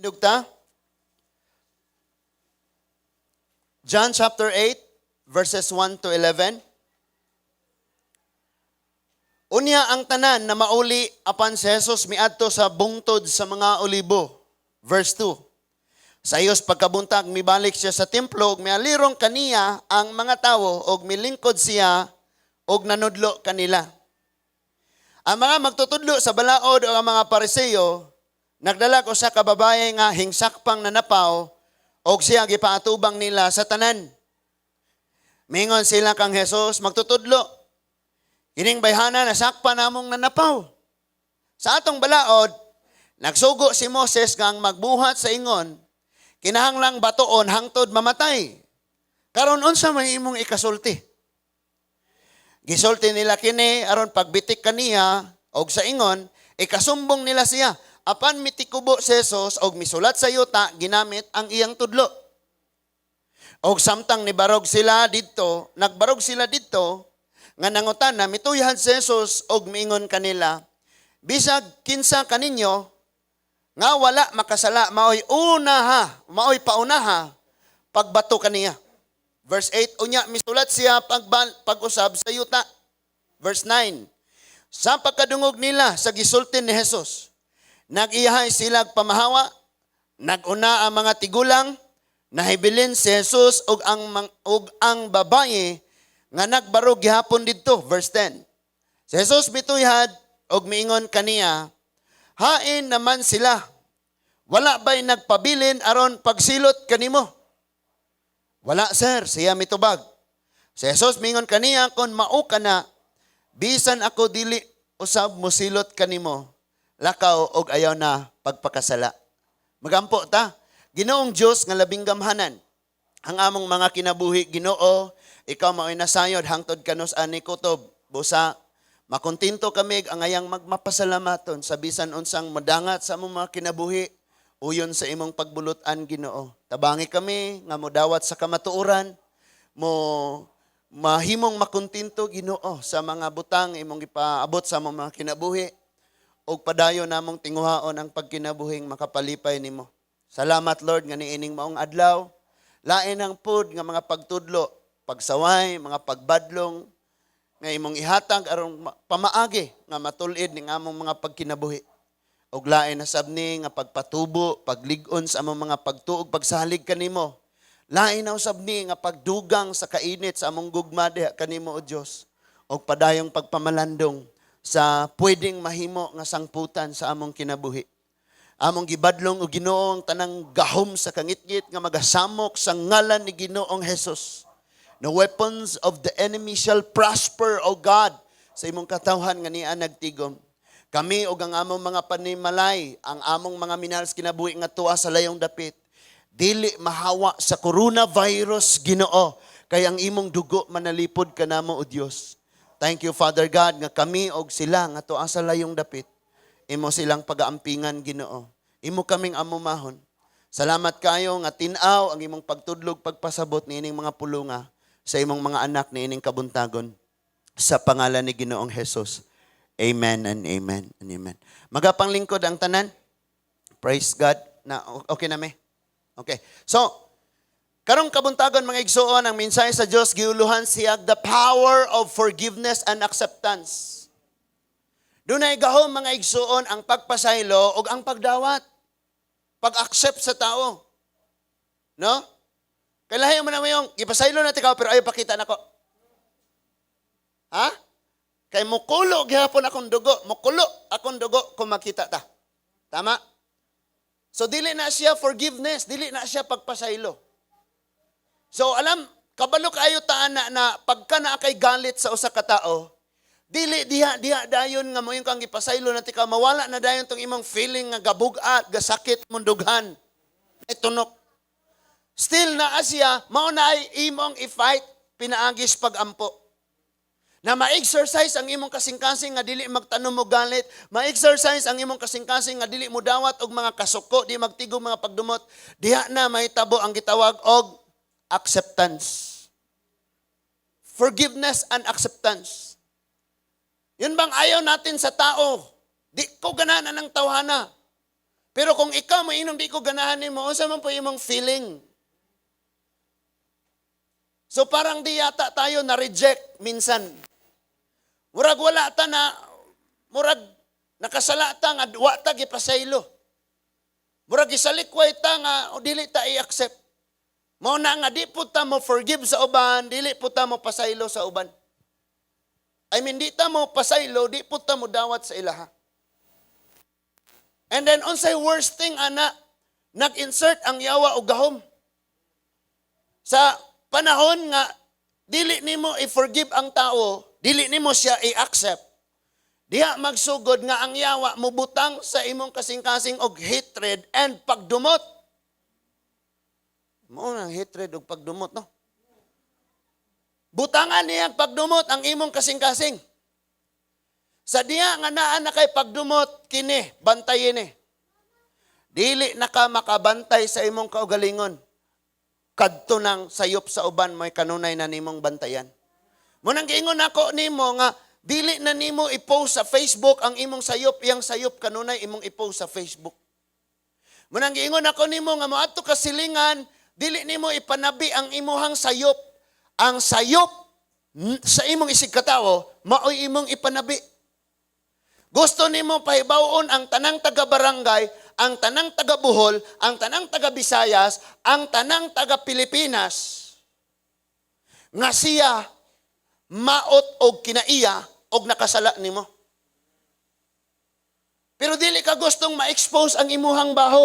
Dugta? John chapter 8, verses 1 to 11. Unya ang tanan na mauli apan si Jesus miadto sa bungtod sa mga olibo. Verse 2. Sa iyos pagkabuntag, mibalik siya sa templo, ug mialirong kaniya ang mga tawo, ug milingkod siya, ug nanudlo kanila. Ang mga magtutudlo sa balaod o ang mga Pariseo, nagdala ko sa kababaye nga hingsakpang nanapaw, ug siya gipaatubang nila sa tanan. Mingon sila kang Jesus, magtutudlo. Kining bayhana na sakpa namong nanapaw. Sa atong balaod, nagsugo si Moses nga ang magbuhat sa ingon, kinahanglang batoon hangtod mamatay. Karon unsa may imong ikasulti? Gisulti nila kini aron pagbitik kaniya og sa ingon, ikasumbong nila siya. Apan mitikubo si Jesus og misulat sa yuta ginamit ang iyang tudlo. Og samtang nagbarog sila didto, nga nangutan na mituyahan si Jesus og miingon kanila, bisag kinsa kaninyo nga wala makasala maoy paunaha pagbato kaniya. Verse 8, unya misulat siya pag-usab sa yuta. Verse 9, sa pagkadungog nila sa gisultin ni Jesus, nag-iyahay sila pamahawa, nag-una ang mga tigulang, nahibilin si Jesus og ang babaye nga nagbarog gihapon didto. Verse 10. Si Jesus mituyhad og miingon kaniya, hain naman sila. Wala ba'y nagpabilin aron pagsilot kanimo? Wala sir, siya mitubag. Si Jesus miingon kaniya, kon mao ka na, bisan ako dili usab mosilot kanimo, lakaw og ayaw na pagpakasala. Magampo ta, Ginoong Dios nga labing gamhanan, ang among mga kinabuhi, Ginoo, ikaw mao'y nasayod hangtod kanos ani kutob. Busa, makontinto kami ang ayang magmapasalamaton sa bisan unsang madangat sa among mga kinabuhi, uyon sa imong pagbulutan, Ginoo. Tabangi kami nga modawat sa kamatuoran, mo mahimong makontinto, Ginoo, sa mga butang imong ipaabot sa among mga kinabuhi, o padayon namong tinguhaon ang pagkinabuhing makapalipay nimo. Salamat Lord nga niining maong adlaw. Lain ang pud nga mga pagtudlo, pagsaway, mga pagbadlong nga imong ihatag aron pamaagi nga matulid ning among mga pagkinabuhi. Og lain na sabni nga pagpatubo, paglig-on sa among mga pagtuog, pagsalig kanimo. Lain na sabni nga pagdugang sa kainit sa among gugma diha kanimo o Dios. Og padayong pagpamalandong sa pwedeng mahimo nga sangputan sa among kinabuhi. Among gibadlong o Ginoong tanang gahom sa kangitgit nga magasamok sa ngalan ni Ginoong Jesus. No weapons of the enemy shall prosper, O God, sa imong katawhan nga niya nagtigom. Kami o ang among mga panimalay, ang among mga minahals kinabuhi nga tuwa sa layong dapit, dili mahawa sa coronavirus, Ginoo, kay ang imong dugo manalipod kanamo o Dios. Thank you, Father God, nga kami og sila nga tuwa sa layong dapit. Imo silang pag-aampingan, Ginoo. Imo kaming amumahon. Salamat kayo nga tinaw ang imong pagtudlog, pagpasabot ni ining mga pulunga sa imong mga anak ni ining kabuntagon. Sa pangalan ni Ginoong Jesus. Amen and amen and amen. Magapang lingkod ang tanan. Praise God. Okay na me? Okay. So, karong kabuntagon mga igsuon, ang mensahe sa Dios giuluhan siya the power of forgiveness and acceptance. Dunay gahom mga igsuon ang pagpasaylo ug ang pagdawat. Pag-accept sa tao. No? Kailangan mo na mo yung, ipasaylo natin ka, pero ayaw pakita na ko. Ha? Kay mukulo, gihapon akong dugo. Mukulo akong dugo kung makita ta. Tama? So, dili na siya forgiveness. Dili na siya pagpasaylo. So, kabalo kayo taan na pagka na kay galit sa usa ka tao, dili diha dayon nga mo yung kang ipasaylo natin ka, mawala na dayon tong imong feeling nga gabugat, gasakit mong dughan. Ay tunok. Still na asya, mao na ay imong i-fight, pinaagis pag-ampo. Na ma-exercise ang imong kasing-kasing nga dili magtanom mo galit, ma-exercise ang imong kasing-kasing nga dili mo dawat og mga kasuko, di magtigo mga pagdumot, diha na mahitabo ang gitawag og acceptance. Forgiveness and acceptance. Yun bang ayaw natin sa tao? Di ko gananan ng tawhana. Pero kung ikaw mainom di ko ganahan nimo, unsa man po imong feeling? So parang di yata tayo na-reject minsan. Murag wala ta na, murag nakasala ta nga wa ta gipasaylo. Murag gisalikway ta nga o dili ta i-accept. Mao na nga di po ta mo forgive sa uban, dili po ta mo pasaylo sa uban. I mean, di ta mo pasaylo, di po ta mo dawat sa ilaha. And then, unsay worst thing, ana, nag-insert ang yawa o gahom. Sa panahon nga, dili nimo i-forgive ang tao, dili nimo siya i-accept. Diha magsugod nga ang yawa mubutang sa imong kasing-kasing og hatred and pagdumot. Mao nang hatred og pagdumot, no? Butangan niya pagdumot ang imong kasing-kasing. Sa diya nga naa na kay pagdumot, kini, bantayin ni. Dili na ka makabantay sa imong kaugalingon. Kadto nang sayop sa uban, may kanunay na nimong bantayan. Munang giingon ako nimo nga, dili na nimo i-post sa Facebook ang imong sayop, iyang sayop kanunay imong i-post sa Facebook. Munang giingon ako nimo nga moadto ka silingan, dili nimo ipanabi ang imuhang sayop. Ang sayop sa imong isig katawo, maoy imong ipanabi. Gusto nimo pahibawon ang tanang taga-barangay, ang tanang taga-Bohol, ang tanang taga-Visayas, ang tanang taga-Pilipinas, nga siya maot og kinaiya og nakasala nimo. Pero dili ka gustong ma-expose ang imuhang baho.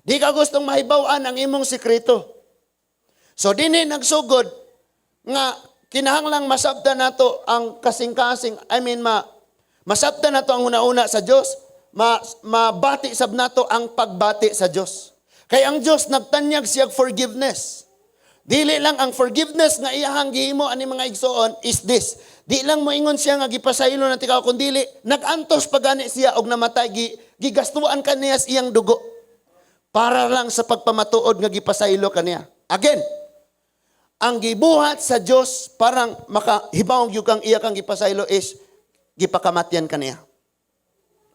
Di ka gustong mahibaw-an ang imong sikreto. So dinhi nagsugod nga kinahanglang masabtan nato ang kasing-kasing, masabtan nato ang una-una sa Dios, mabati sab nato ang pagbati sa Dios. Kay ang Dios nagtanyag siyag forgiveness. Dili lang ang forgiveness nga iyahang gihimo ani mga igsoon is this. Di lang moingon siya nga gipasaylo na tikaw kun dili nagantos pagani siya og namatay gigastuan kaniya iyang dugo para lang sa pagpamatuod nga gipasaylo kaniya. Again, ang gibuhat sa Dios parang makahibawong gyud kang iya kang gipasaylo is gipakamatyan kaniya.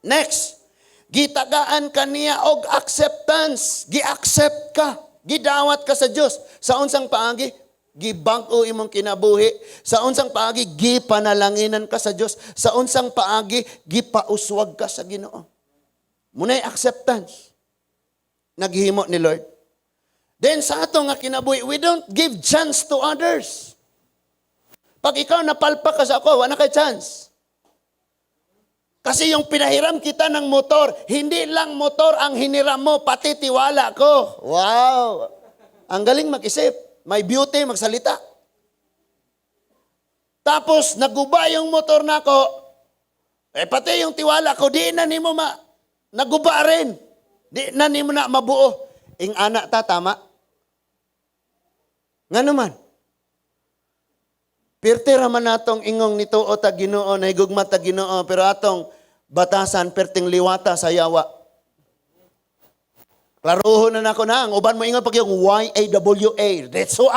Next, gitagaan kaniya og acceptance. Gi-accept ka, gidawat ka sa Dios. Sa unsang paagi, gibag-o imong kinabuhi. Sa unsang paagi, gipanalanginan ka sa Dios. Sa unsang paagi, gipauswag ka sa Ginoo. Munay acceptance naghimo ni Lord. Then sa ato nga kinabuhi, we don't give chance to others. Pag ikaw napalpak ka sa ako, wala kay chance. Kasi yung pinahiram kita ng motor, hindi lang motor ang hiniram mo, pati tiwala ko. Wow! Ang galing mag-isip. May beauty, magsalita. Tapos, naguba yung motor nako, pati yung tiwala ko, di na nimo naguba rin. Di na nimo na mabuo. Ing anak ta, tama? Nga naman, pirti raman natong ingong nituo ta Ginoo, nahigugma ta Ginoo, pero atong batasan perting liwata sa yawa. Klaruhon na nako na, ang uban mo ingon pag yung YAWA. That's so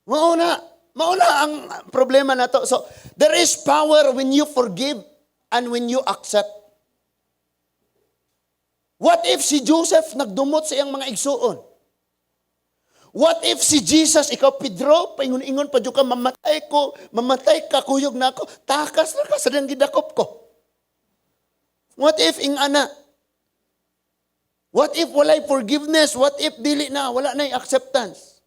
Mauna ang problema na to. So, there is power when you forgive and when you accept. What if si Joseph nagdumot sa iyang mga igsuon? What if si Jesus, ikaw Pedro, paingon-ingon pa ka, mamatay ka, kuyog na ako, takas na ka, sadang gidakop ko. What if ing ana? What if walay forgiveness? What if dili na, wala na acceptance?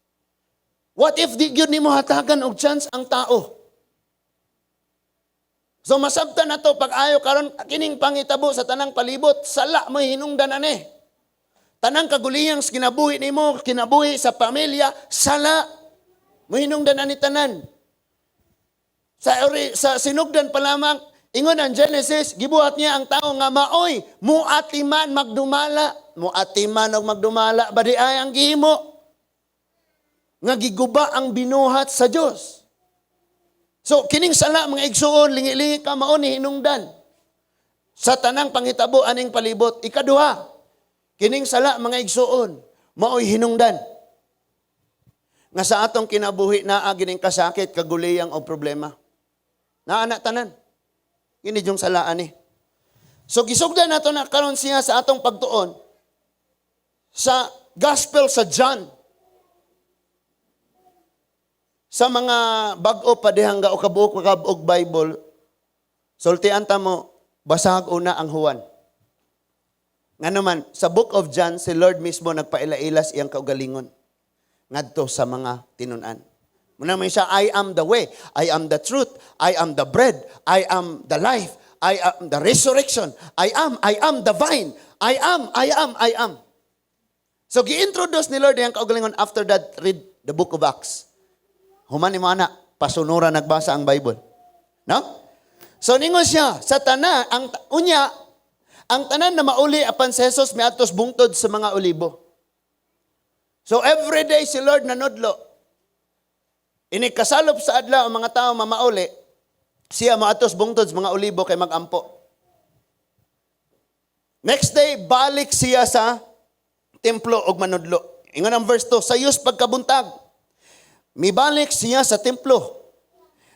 What if di gyud nimo hatagan og chance ang tao? So masabtan na to pag-ayo karon kining pangitabo sa tanang palibot, sala mo hinungdan ani. Tanang kaguliyang kinabuhi nimo, kinabuhi sa pamilya, sala mo hinungdan ani tanan. Sa sinugdan pa lamang, ingon ang Genesis, gibuhat niya ang tao nga maoy, muatiman magdumala. Muatiman og magdumala, badi ay ang gihimo. Nga giguba ang binuhat sa Dios. So, kining sala, mga igsuon, lingi-lingi ka mao ni hinungdan. Sa tanang pangitabo aning palibot. Ikaduha, kining sala, mga igsuon, mao'y hinungdan. Nga sa atong kinabuhi na gining kasakit, kaguliyang o problema. Naana tanan. Kini yung salaan ni. So gisugdan nato na karon siya sa atong pagtuon sa Gospel sa John. Sa mga bag-o pa dihang ga o kabuok Bible, sultian ta mo basahag una ang Juan. Nga naman, sa Book of John, si Lord mismo nagpaila-ilas iyang kaugalingon ngadto sa mga tinunan. Muna may siya, I am the way, I am the truth, I am the bread, I am the life, I am the resurrection, I am the vine, I am. So, gi-introduce ni Lord iyang kaugalingon. After that, read the Book of Acts. Human ni mga anak, pasunura nagbasa ang Bible. No? So, ningon siya, sa tanan, ang tanan na mauli apan si Jesus miadtos bungtod sa mga olibo. So every day si Lord nanudlo. Ini kasalop sa adlaw ang mga tao mamauli, siya maadtos bungtod sa mga olibo kay magampo. Next day balik siya sa templo og manudlo. Ingon ang verse 2, sayos pagkabuntag. Mibalik siya sa templo.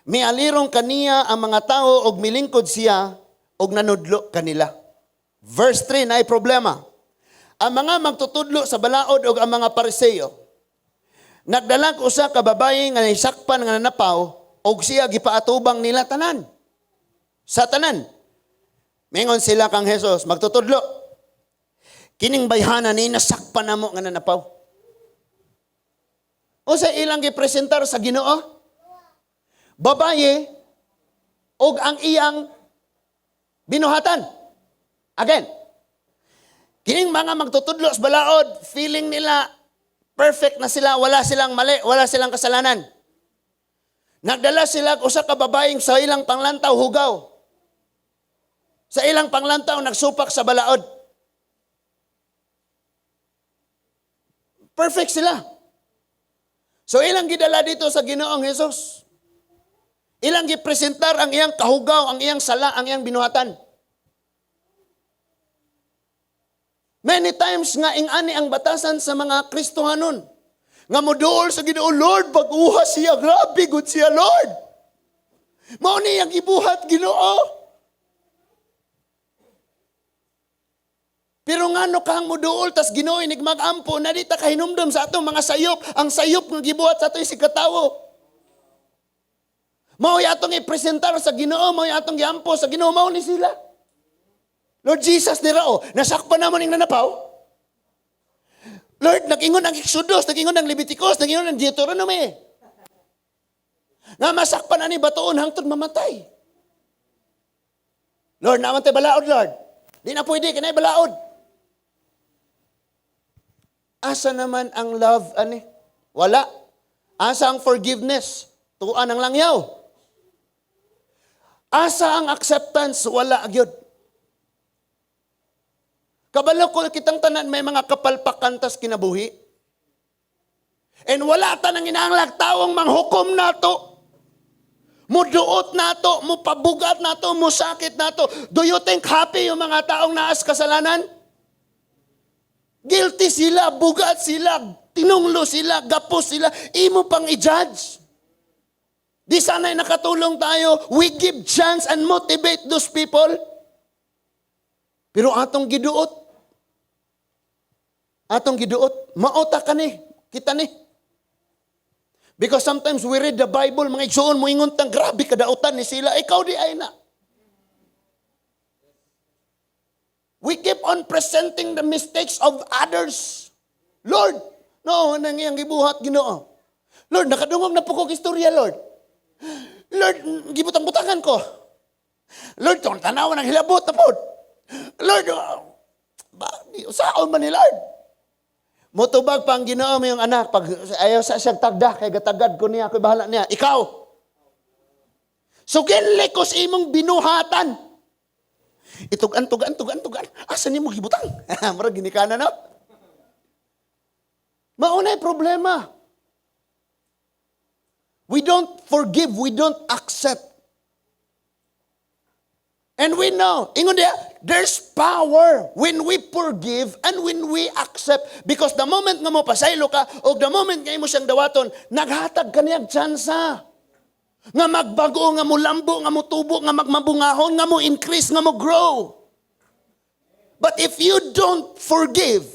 Mialirong kaniya ang mga tao og milingkod siya og nanudlo kanila. Verse 3 na ay problema. Ang mga magtutudlo sa balaod o ang mga Pariseo, nagdalag usa ka babae nga nisakpan nga nanapaw o siya gipaatubang nila tanan. Sa tanan. Mingon sila kang Jesus, magtutudlo. Kining bayhana ni nasakpan namo nga nanapaw. O sa ilang gipresentar sa Ginoo, babae o ang iyang binuhatan. Again, kining mga magtutudlo sa balaod, feeling nila perfect na sila, wala silang mali, wala silang kasalanan. Nagdala sila usa ka babaeng sa ilang panglantaw hugaw. Sa ilang panglantaw nagsupak sa balaod. Perfect sila. So ilang gidala dito sa Ginoong Hesus. Ilang gipresentar ang iyang kahugaw, ang iyang sala, ang iyang binuhatan. Many times nga ingani ang batasan sa mga Kristohanon. Nga moduol sa Ginoo, Lord, baguha siya, grabe good siya, Lord. Mao ni ang ibuhat Ginoo. Pero ngano kang moduol tas Ginoo inig magampo na di ta kahinumdum sa atong mga sayop, ang sayop nga gibuhat sa atoy si katawo. Mao atong ipresentar sa Ginoo, mao atong giampo sa Ginoo, mao ni sila. Lord Jesus ni Rao, nasakpan naman yung nanapaw. Lord, nag-ingon ang Exodus, nag-ingon ang Leviticus, nag-ingon ang Deuteronomy. Nga masakpan na ni batoon hangtod mamatay. Lord, naman tayo balaod, Lord. Di na pwede, kanay balaod. Asa naman ang love, ani? Wala. Asa ang forgiveness? Tuan ang langyaw. Asa ang acceptance? Wala agyod. Kabalo ko kitang tanan may mga kapalpakan tas kinabuhi. And wala ta nang inaanglag tawong manghukom nato. Muduot nato, mupabugat nato, musakit nato. Do you think happy yung mga taong naas kasalanan? Guilty sila, bugat sila, tinunglo sila, gapos sila. Imo pang i-judge. Di sana'y nakatulong tayo. We give chance and motivate those people. Pero atong giduot, maota ka ni, kita ni. Because sometimes we read the Bible, mga igsuon mo ingon tang grabe kadautan ni sila, ikaw di ay na. We keep on presenting the mistakes of others. Lord, no, nang iyang gibuhat Ginoo. Lord, nakadungog na po kong istorya, Lord. Lord, gibutang-butangan ko. Lord, tanawan ng hilabot na po. Lord, usaon man ni Lord. Mutubag pang Ginoo mo yung anak. Pag ayaw sa siyang tagda, kay gatagad ko niya, ako'y bahala niya. Ikaw. So, ginlikos imong binuhatan. Itugan. Asa niyo mo gibutang? Marag ginikana na. Maunay problema. We don't forgive, we don't accept. And we know, ingon dia, there's power when we forgive and when we accept. Because the moment nga mo pasaylo ka, o the moment nga mo siyang dawaton, naghatag ka niyang tsansa. Nga magbago, nga mo lambo, nga mo tubo, nga magmabungahon, nga mo increase, nga mo grow. But if you don't forgive,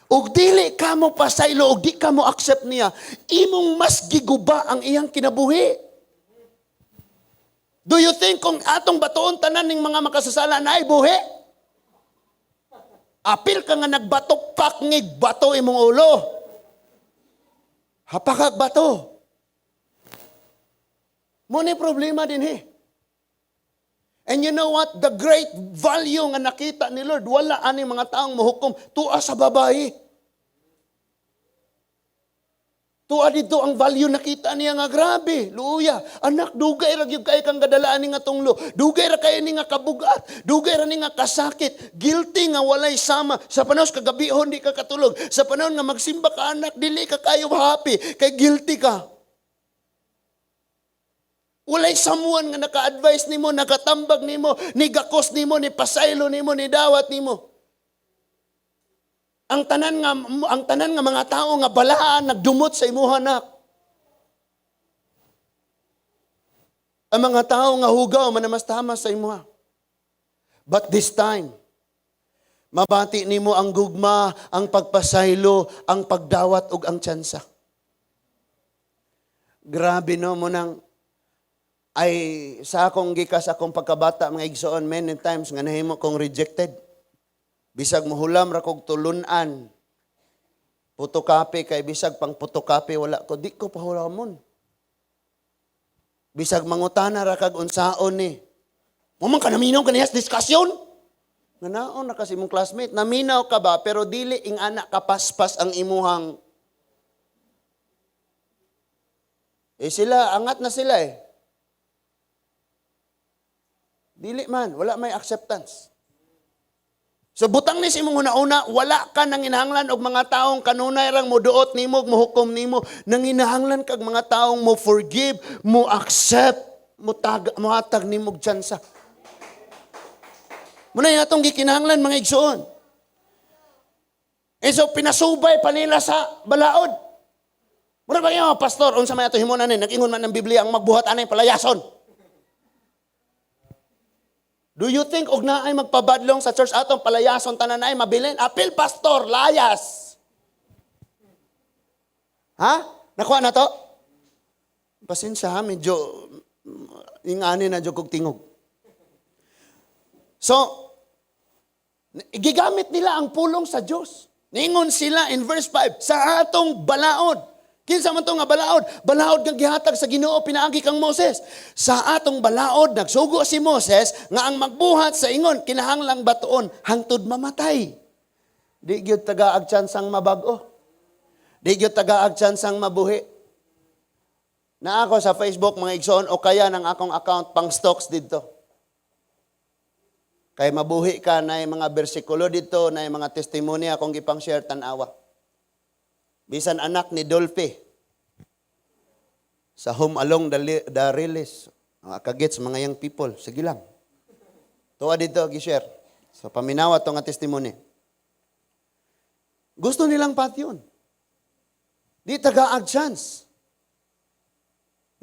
ug dili ka mo pasaylo, ug di ka mo accept niya, imong mas giguba ang iyang kinabuhi. Do you think kung atong batoon tanan ning mga makasasala na ay buhi? Apil ka nga nagbato, pakngig bato imong ulo. Hapakag bato. Muna problema din And you know what? The great value nga nakita ni Lord, wala ani mga taong mahukom, tuwa sa babae. Tuwa dito ang value nakita niya nga grabe. Luya, anak, dugay ra gyud kay kang gadalaan ni nga tunglo. Dugay ra kay ni nga kabugat. Dugay ra ni nga kasakit. Guilty nga walay sama. Sa panahon kagabihon di ka katulog. Sa panahon nga magsimba ka anak, dili ka kayo happy. Kay guilty ka. Walay someone nga naka-advise nimo, nakatambag nimo, ni gakos nimo, ni pasaylo nimo, ni dawat nimo. Ang tanan nga mga tao nga balaan nagdumot sa imuha anak. Ang mga tao nga hugaw manamastama sa imuha. But this time, mabati nimo ang gugma, ang pagpasaylo, ang pagdawat ug ang tsansa. Grabe no mo nang ay sa akong gikas akong pagkabata mga igsoon many times nga nahimo kong rejected. Bisag mohulam ra kog tulunan. Photocopy kay bisag pang photocopy wala ko di ko pahulamon. Bisag mangutana ra kag unsaon ni. Mo man ka naminaw kaniyas diskusyon? Nanaon na kasi mong classmate, naminaw ka ba pero dili ing anak kapaspas ang imuhang. Sila angat na sila Dili man, wala may acceptance. So butang ni si mong una-una, wala ka nang inahanglan og mga taong kanunay rang moduot nimo, mohukom nimo, nang inahanglan kag mga taong mo forgive, mo accept, mo hatag nimo og tsansa. Muna yung atong gikinahanglan mga igsoon. So pinasubay pa nila sa balaod. Muna ba yung pastor, unsa may ato himunan ni, nag-ingon man ng Biblia, ang magbuhat anay palayason. Do you think og na ay magpabadlong sa church atong palayason tanan ay mabilin? Apil pastor, layas. Ha? Nakuha na to? Pasensya ha, medyo ingani na jud kog tingog. So, gigamit nila ang pulong sa Diyos. Ningon sila in verse 5, sa atong balaod. Kinsa man to nga balaod? Balaod nga gihatag sa Ginoo pinaagi kang Moses. Sa atong balaod nagsugo si Moses nga ang magbuhat sa ingon kinahanglang batuon hangtod mamatay. Di gyud taga-ag tsansang mabag-o. Di gyud taga-ag tsansang mabuhi. Na ako sa Facebook mga igsoon o kaya ng akong account pang stocks dito. Kay mabuhi ka na mga bersikulo dito, na mga testimonya akong gipang share tanawa. Bisan anak ni Dolphy sa Home Along the Release. Kagets mga young people. Sige lang. Tuwa dito, gi-share. So paminawa to nga testimony. Gusto nilang patyon. Di taga-ag chance.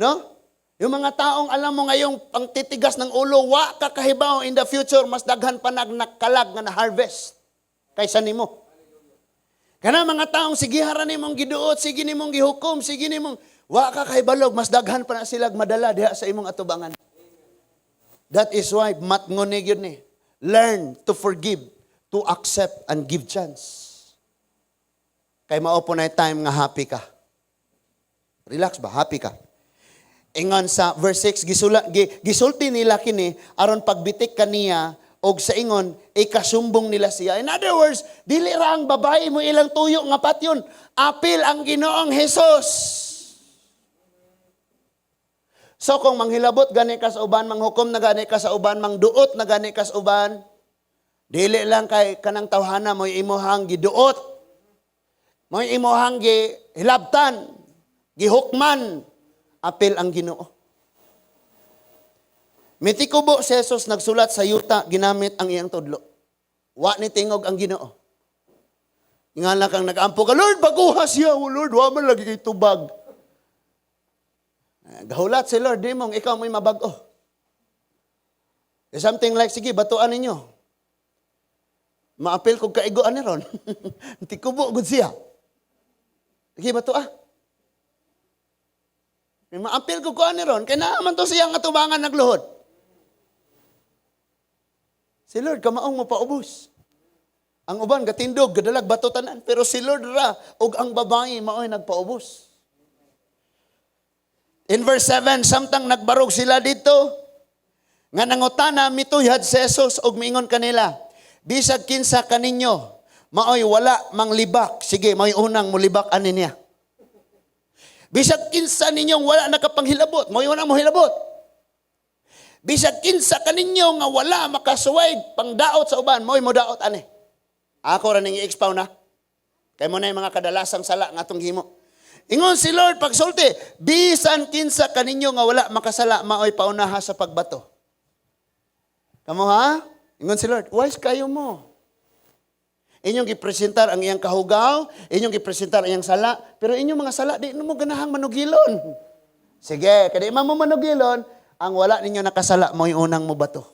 No? Yung mga taong alam mo ngayong pangtitigas ng ulo, wa kakahibaw in the future, mas daghan pa nagkalag nga na harvest kaysa nimo. Kana mga taong sige hara nimong giduot, sige nimong gihukom, sige nimong wa ka kay balog, mas daghan pa na sila madala diha sa imong atubangan. That is why matngon ni gyud ni. Learn to forgive, to accept and give chance. Kay mao po na time nga happy ka. Relax ba, happy ka. Ingon sa verse 6 gisulti nila kini aron pagbitik kaniya og sa ingon, ikasumbong nila siya. In other words, dili ra ang babae mo ilang tuyo nga patyon. Apil ang Ginoong Hesus. So kung manghilabot gani ka sa uban, manghukom na gani ka sa uban, mangduot na gani ka sa uban, dili lang kay kanang tawhana mo imuhang giduot. Mo imuhang gihilabtan, gihukman. Apil ang Ginoo. Mitikubo si Jesus nagsulat sa yuta, ginamit ang iyang tudlo. Wa ni tingog ang Ginoo. Ingala kang nag-ampo ka, Lord, baguha siya. Oh, Lord, wa man lagi kay tubag. Gahulat si Lord, di mong ikaw mo'y mabago. Something like, sige, batuan ninyo. Maapil kong kaiguan ni ron. Tikubo gud siya. Sige, batua. Maapil ko kuan ni ron, kaya naman to siya nga tubangan nagluhod. Si Lord, kamaong mo paubos. Ang uban, gatindog, gadalag batotanan. Pero si Lord ra, og ang babae, mao'y nagpaubos. In verse 7, samtang nagbarog sila dito, nga nangutana mituyhad si Jesus, og miingon kanila, bisag kinsa kaninyo, mao'y wala mang libak. Sige, mao'y unang mulibak ani niya. Bisag kinsa ninyong wala nakapanghilabot, mao'y unang mohilabot. Bisag kinsa kaninyo nga wala makasuway pangdaot sa uban, mo'y modaot ani. Ako ra ning i-expound na. Kay mo na yung mga kadalasang sala nga atong himo. Ingon si Lord pagsulti, bisan kinsa kaninyo nga wala makasala, maoy paunaha sa pagbato. Kamo ha? Ingon si Lord, wise kayo mo. Inyong gipresentar ang iyang kahugaw, inyong gipresentar ang iyang sala, pero inyong mga sala, di mo ganahang manugilon. Sige, kadi mo manugilon, ang wala ninyo nakasala, mo'y unang mo bato.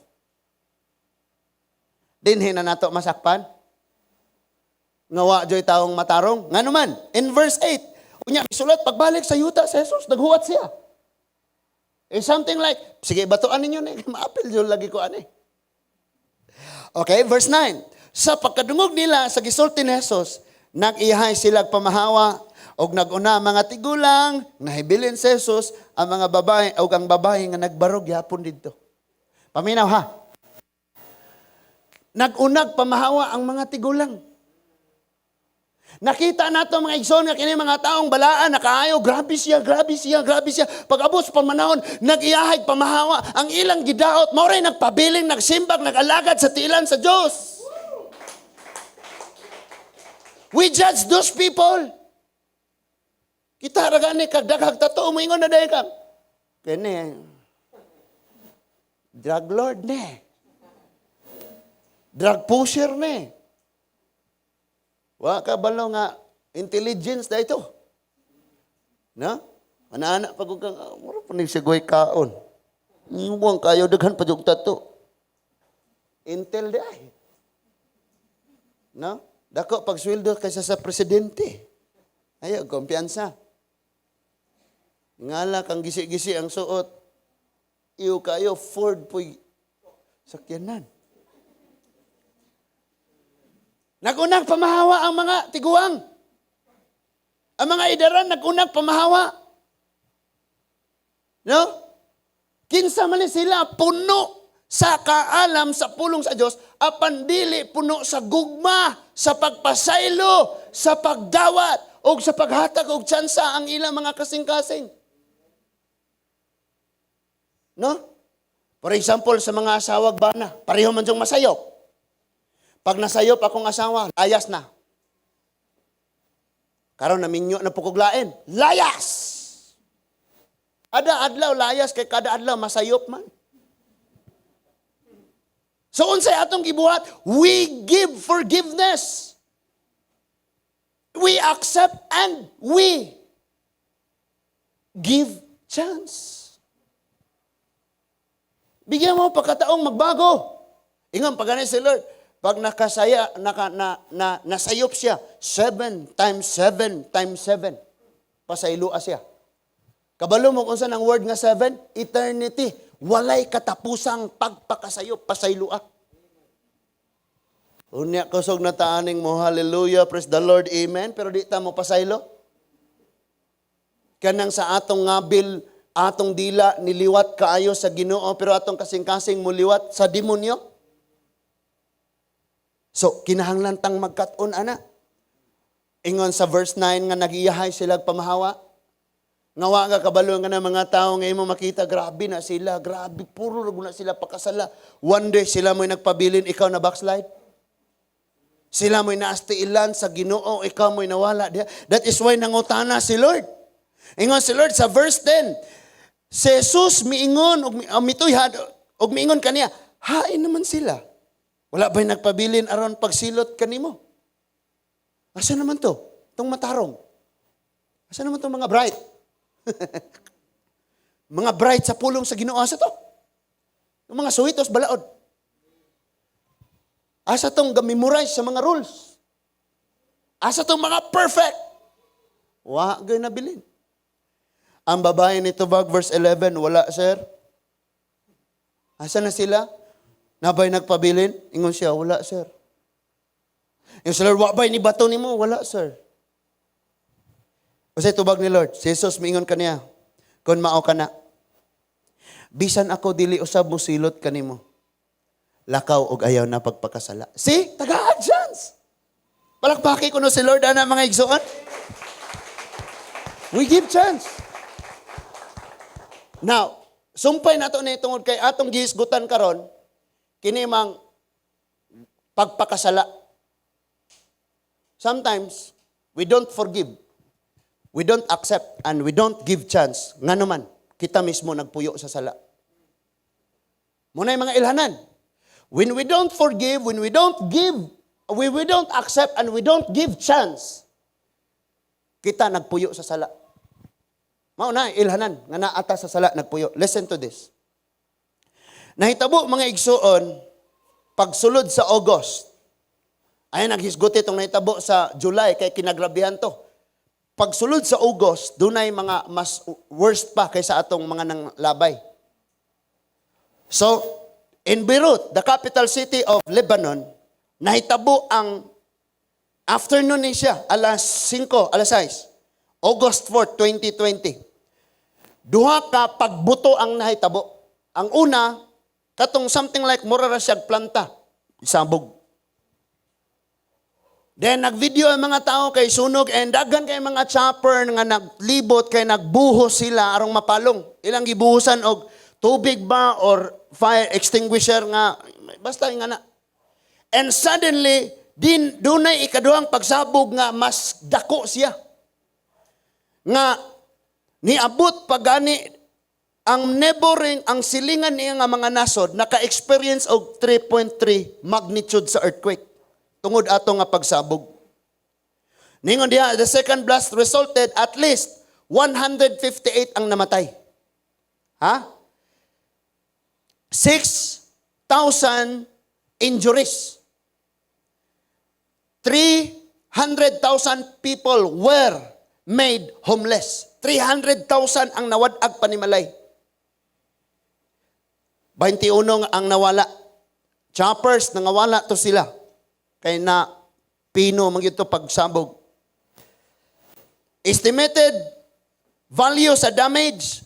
Dinhin na nato masakpan. Ngawa joy taong matarong. Nga naman, in verse 8, unya, isulat, pagbalik sa yuta sa Jesus, naghuwat siya. Something like, sige, batuan ninyo na, maapil yun lagi ko ani. Okay, verse 9. Sa pagkadungog nila sa gisulti ni Jesus, nag-ihay sila pamahawa, og nag-una mga tigulang, nahibilin si Jesus, ang mga babae, o ang babae nga nagbarog, yapon dito. Paminaw ha. Nag-unag pamahawa ang mga tigulang. Nakita nato mga igsoon nga kini mga taong balaan, nakaayo, grabe siya, grabe siya, grabe siya. Pag-abot pamanahon, nag-iyahig pamahawa, ang ilang gidaot, mauray nagpabiling, nagsimbag, nag-alagad sa tilan sa Diyos. We judge those people. Kita ragani kagdaghag tato moingon na dayon kang. Kene. Drug lord ne. Drug pusher ne. Wa ka balo nga intelligence da ito. No? Ana-ana pag kang mura pa ni sigway kaon. Iwang kayo daghan pa jud tato. Intel day. No? Dako pag sweldo kaysa sa presidente. Ayo, kumpiyansa. Ngala kang gisi-gisi ang suot. Iyo kayo, Ford po'y sakyanan. Nagunang pamahawa ang mga tiguang. Ang mga idaran, nagunang pamahawa. No? Kinsa man sila, puno sa kaalam sa pulong sa Diyos, apan dili puno sa gugma, sa pagpasaylo, sa pagdawat, o sa paghatag og tsansa ang ilang mga kasing-kasing. No? For example, sa mga asawag bana, pareho man siyang masayop. Pag nasayop akong asawa, layas na. Karon naminyo na pukuglain, layas! Ada adlaw layas, kay kada adlaw masayop man. So unsay atong gibuhat, we give forgiveness. We accept and we give chance. Bigyan mo pagkataong magbago. Ingon pag si Lord, pag nasayop siya, 7 times 7 times 7. Pasaylua siya. Kabalo mo kung saan ang word nga 7? Eternity. Walay katapusang pagpakasayop, pasaylua. Unya kusog na taaning mo, hallelujah, praise the Lord, amen. Pero di ta mo pasaylo. Kanang sa atong ngabil, atong dila, niliwat kaayo sa Ginoo, pero atong kasing-kasing muliwat sa demonyo. So, kinahanglan tang magkat-on, ana. Ingon sa verse 9 nga nagiyahay sila pamahawa. Ngawa nga kabalo nga ng mga tao ngayon mo makita, grabe na sila, grabe, puro na sila pakasala. One day sila mo'y nagpabilin, ikaw na backslide. Sila mo'y naastiilan sa Ginoo, ikaw mo'y nawala. That is why nangutana si Lord. Ingon si Lord sa verse 10, si Jesus miingon, mituyhad, og miingon kaniya, hain naman sila. Wala ba'y nagpabilin aron pagsilot kanimo? Asa naman to? Itong matarong. Asa naman itong mga bright? Mga bright sa pulong sa Ginoo asa to. Yung mga suhitos balaod. Asa tong ga-memorize sa mga rules. Asa tong mga perfect. Wa gay nabilin. Ang babae nito bag verse 11, wala sir. Asa na sila? Nabay nagpabilin? Ingon siya, wala sir. Yung sir, wabay ni bato ni mo? Wala sir. Kasi tubag ni Lord, si Jesus miingon kaniya, kung mao ka na, bisan ako dili usab mo silot kanimo. Lakaw og ayaw na pagpakasala. See? Tagaan chance. Palakpaki ko no si Lord ana mga igsoon. We give chance. Now, sumpay nato ni tungod kay atong gihisgutan karon kini mang pagpakasala. Sometimes we don't forgive. We don't accept and we don't give chance. Nga naman, kita mismo nagpuyo sa sala. Muna yung mga ilhanan. When we don't forgive, when we don't give, we don't accept and we don't give chance, kita nagpuyo sa sala. Mauna, ilhanan, nga naata sa sala, nagpuyo. Listen to this. Nahitabo mga igsuon, pagsulod sa August, ay naghisguti itong nahitabo sa July, kay kinagrabihan to. Pagsulod sa August, dunay mga mas worst pa kaysa atong mga nang labay. So, in Beirut, the capital city of Lebanon, nahitabo ang afternoon ni siya, alas 5, alas 6, August 4, 2020. Duha ka pagbuto ang nahitabo. Ang una, katong something like mura ra siyag planta, isabog. Then nagvideo ang mga tao kay sunog and daghan kay mga chopper nga naglibot kay nagbuhos sila arong mapalong. Ilang gibuhusan og tubig ba or fire extinguisher nga basta nga na. And suddenly din dunay ikaduhang pagsabog nga mas dako siya. Nga niabot pagani ang neighboring ang silingan niya nga mga nasod naka-experience og 3.3 magnitude sa earthquake. Tungod ato nga pagsabog. Ningon diha, the second blast resulted at least 158 ang namatay. Ha? 6,000 injuries. 300,000 people were made homeless. 300,000 ang nawadag panimalay. 21 ang nawala. Choppers, nangawala to sila. Kaya na pino magito pagsabog. Estimated value sa damage,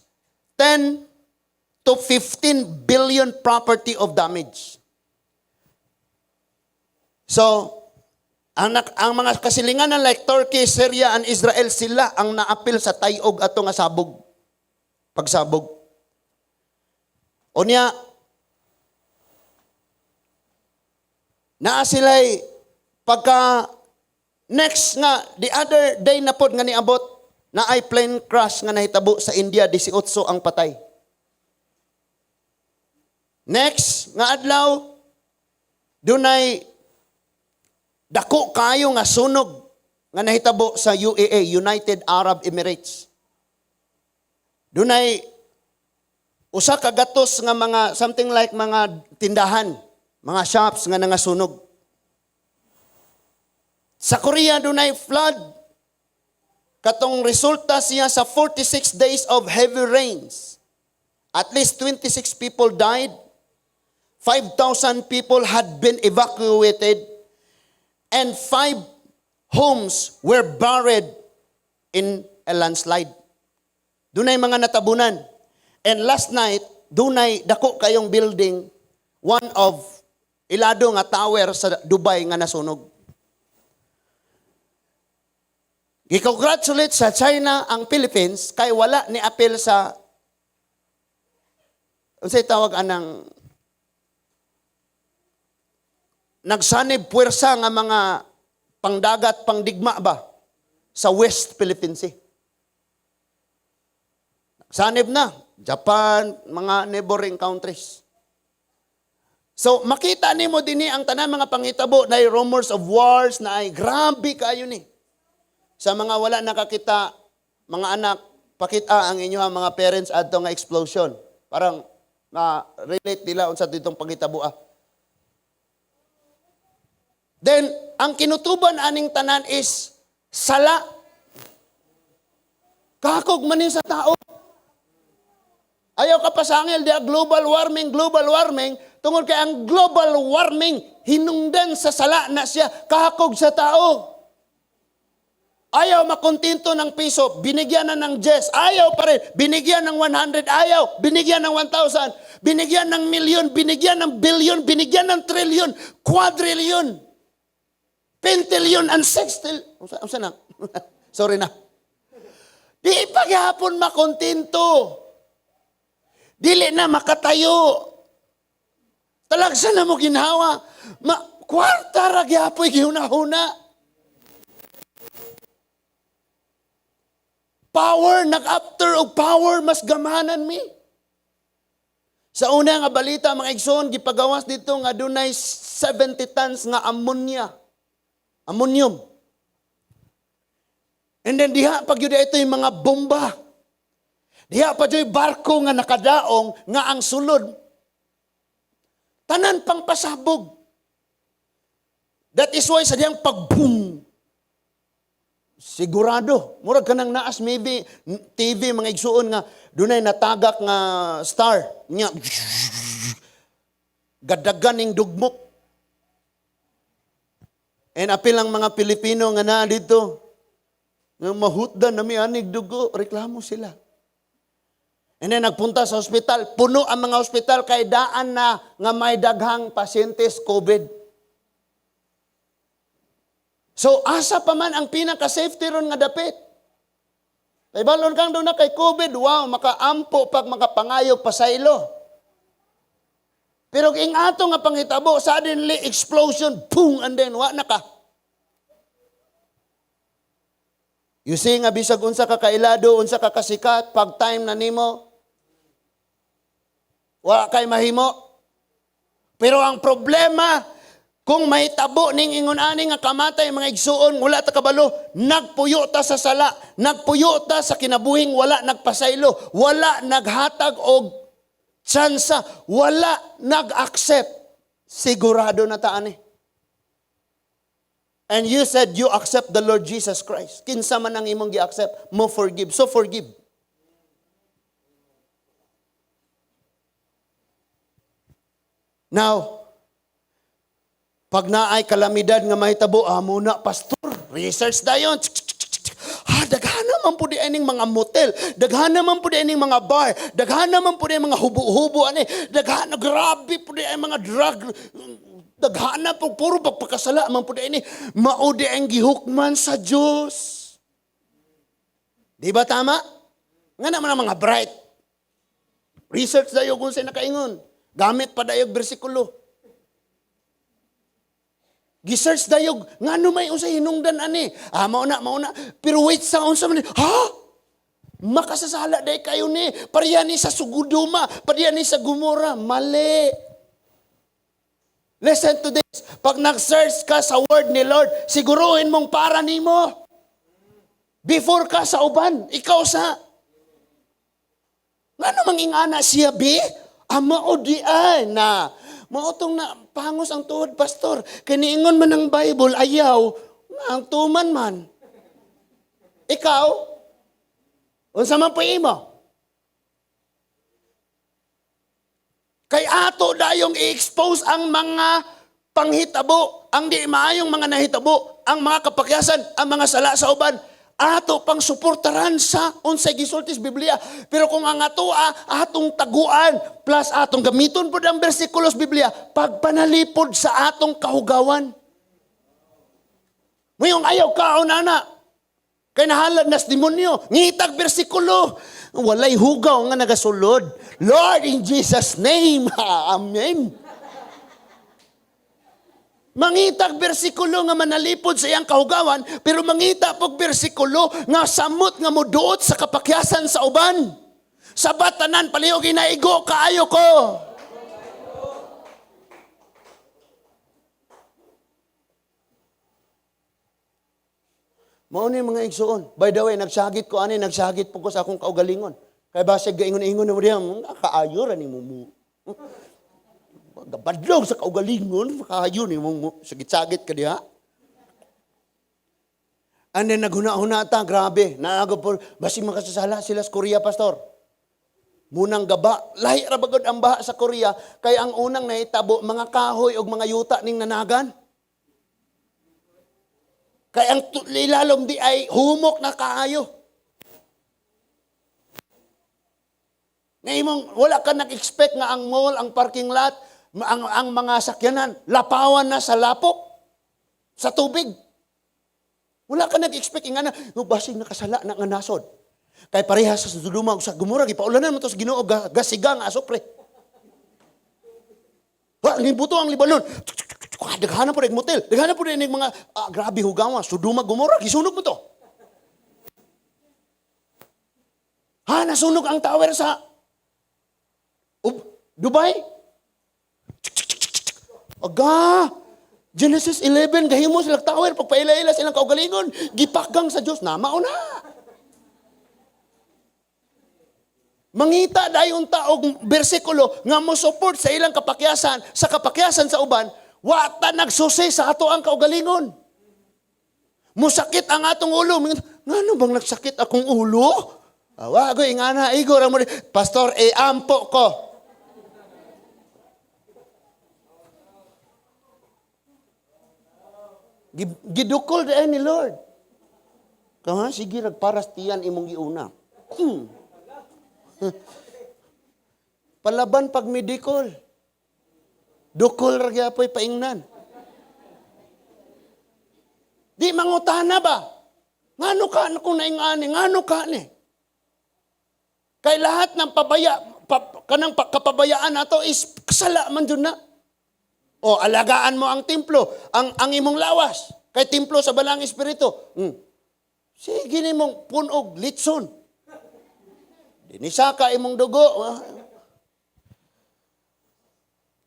10 to 15 billion property of damage. So, ang mga kasilinganan like Turkey, Syria, and Israel, sila ang naapil sa tayog ato nga sabog. Pagsabog. O niya, naa sila'y pagka next nga, the other day na pod nga niabot, na ay plane crash nga nahitabo sa India, 18 ang patay. Next nga adlaw, dunay dako kayo nga sunog nga nahitabo sa UAE, United Arab Emirates. Dunay usa ka gatos nga mga something like mga tindahan, mga shops nga nangasunog. Sa Korea dunay flood. Katong resulta siya sa 46 days of heavy rains. At least 26 people died. 5,000 people had been evacuated. And 5 homes were buried in a landslide. Dunay mga natabunan. And last night, dunay dako kayong building, one of ilado nga tower sa Dubai nga nasunog. I-congratulate sa China ang Philippines kay wala ni apel sa unsay tawag anang nagsanib puwersa nga mga pangdagat, pangdigma ba sa West Philippine Sea. Sanib na Japan, mga neighboring countries. So, makita nimo dinhi ang tanan mga pangitabo na rumors of wars na ay grabe kayo ni. Sa mga wala nakakita, mga anak, pakita ang inyong mga parents adto nga explosion. Parang relate nila unsa ditong panghitabua. Then, ang kinutuban aning tanan is sala. Kakog man sa tao. Ayaw ka pasangil dia global warming, tungod kay ang global warming hinungdan sa sala na siya, kakog sa tao. Ayaw makontento ng piso, binigyan na ng 10. Ayaw pa rin, binigyan ng 100. Ayaw, binigyan ng 1,000. Binigyan ng milyon, binigyan ng billion, binigyan ng trillion, quadrillion, pentillion, and sextil. Unsa na? Sorry na. Di paghapon makontento. Dili na makatayo. Talagsa na mo ginhawa. Kwarta ra gyapoy gihuna-huna. Power, nag-after og power, mas gamanan mi. Sa una nga balita, mga igsoon, gipagawas dito nga dunay 70 tons nga ammonia. Ammonium. And then diha pag yun ito yung mga bomba. Diha pa dyan barko nga nakadaong nga ang sulod. Tanan pang pasabog. That is why sa diyang pag-boom. Sigurado. Murag ka nang naas maybe TV mga igsuon nga dunay natagak nga star. Nya. Gadagan ning dugmok. And apil ang mga Pilipino nga na dito. Nga mahutdan na may anig dugo. Reklamo sila. And then nagpunta sa ospital. Puno ang mga ospital kay daan na nga may daghang pasyentes COVID. So, asa pa man ang pinaka-safety ron nga dapit. Kay balon kang doon na kay COVID, wow, makaampo pag makapangayog pa sa ilo. Pero ing ato nga panghitabo, suddenly explosion, boom, and then, wa na ka. You see nga, bisag unsa ka kailado, unsa ka kasikat, pag time na nimo, wa kay mahimo. Pero ang problema, kung may tabo ning ingon ani nga kamatay mga igsuon, wala ta kabalo, nagpuyo ta sa sala, nagpuyo ta sa kinabuhing wala nagpasaylo, wala naghatag og tsansa, wala nag-accept. Sigurado na ta ani. And you said you accept the Lord Jesus Christ. Kinsa man ang imong gi-accept, mo forgive. So forgive. Now, pag naay kalamidad nga mahitabo, muna, pastor, research dayon. Daghan naman po di aning mga motel, daghan naman po di aning mga bar, daghan naman po di mga hubo-hubo, daghan, grabe po di ay mga drug, daghan na po, puro pagpakasala, man po di aning, maudi ang gihukman sa Diyos. Di ba tama? Nga naman ang mga bright. Research dayo kung sa'yo nakaingon. Gamit pa dayo bersikulo. Gisearch dayog, nga may unsay hinungdan ani. Mauna. Pero wait sa unsa man. Makasasala day kayo ni. Pariya ni sa Suguduma, pariya ni sa Gomora. Mali. Listen to this. Pag nag-search ka sa word ni Lord, siguruhin mong para nimo. Before ka sa uban, ikaw sa. Nga namang ingana siya, bi? Mao di ay na. Mautong na pangos ang tuod, pastor. Kaniingon man ang Bible, ayaw, ang tuman man. Ikaw, unsa man po imo? Kay ato dayong i-expose ang mga panghitabo, ang di maayong mga nahitabo, ang mga kapakyasan, ang mga sala sa uban, ato pang suportaran sa unsay gisulti sa Biblia. Pero kung ang atong taguan plus atong gamiton pud ang bersikulo sa Biblia, pagpanalipod sa atong kahugawan. Mayong ayaw kaon ana. Kay nahalad nas demonyo, ngitag bersikulo. Walay hugaw nga nagasulod. Lord, in Jesus' name, amen. Mangitag bersikulo nga manalipod sa iyang kahugawan, pero mangita pog bersikulo nga samot nga muduot sa kapakyasan sa uban. Sa batanan, palihog inaigo, kaayo ko. Mao ni mga igsuon. By the way, nagsagit po ko sa akong kaugalingon. Kaya basig gaingon-ingon na mo diya, kaayo ra ni mo. Badlog sa kaugalingon, kaayo ni mo. Sagit-sagit ka diha. And then naghuna-huna ta, grabe. Po, basig makasasala sila sa Korea, pastor. Munang gaba. Lahi ra bagod ang baha sa Korea, kay ang unang nahitabo, mga kahoy o mga yuta ning nanagan. Kay ang ilalom di ay humok na kaayo. Ngayon, wala ka nag-expect nga ang mall, ang parking lot, ang mga sakyanan, lapawan na sa lapok, sa tubig. Wala ka nag-expect nga na, basig nakasala na nga nasod. Kay parehas sa Sodoma sa Gomora, gipaulanan mo to sa Ginoo, gasigang asopre. Ngibuto ang Libanon. Daghanan po rin motel. Daghanan po rin mga, grabe hugawa, Sodoma, Gomora, gisunog mo to. Nasunog ang tower sa Dubai. Genesis 11, gahimo silang tower, pagpaila-ila silang kaugalingon, gipakgang sa Diyos, mauna. Mangita dayon ta og bersikulo nga mo support sa ilang kapakyasan, sa kapakyasan sa uban, wata nagsusi sa ato ang kaugalingon. Musakit ang atong ulo. Ngano bang nagsakit akong ulo? Wagoy, ingana, igor, pastor, ampo ko. Gidukol dahil ni Lord. Sige, nagparas tiyan imong giuna. Palaban pag medikol. Dukol ragyapoy paingnan. Di mangutana ba? Ngano ka kung naingani? Ngano ka ni? Kay lahat ng kanang kapabayaan nato is kasala man dun na. O, alagaan mo ang templo, ang imong lawas. Kay templo sa balang espiritu. Sige ni mong punog, litson. Dinisaka imong dugo.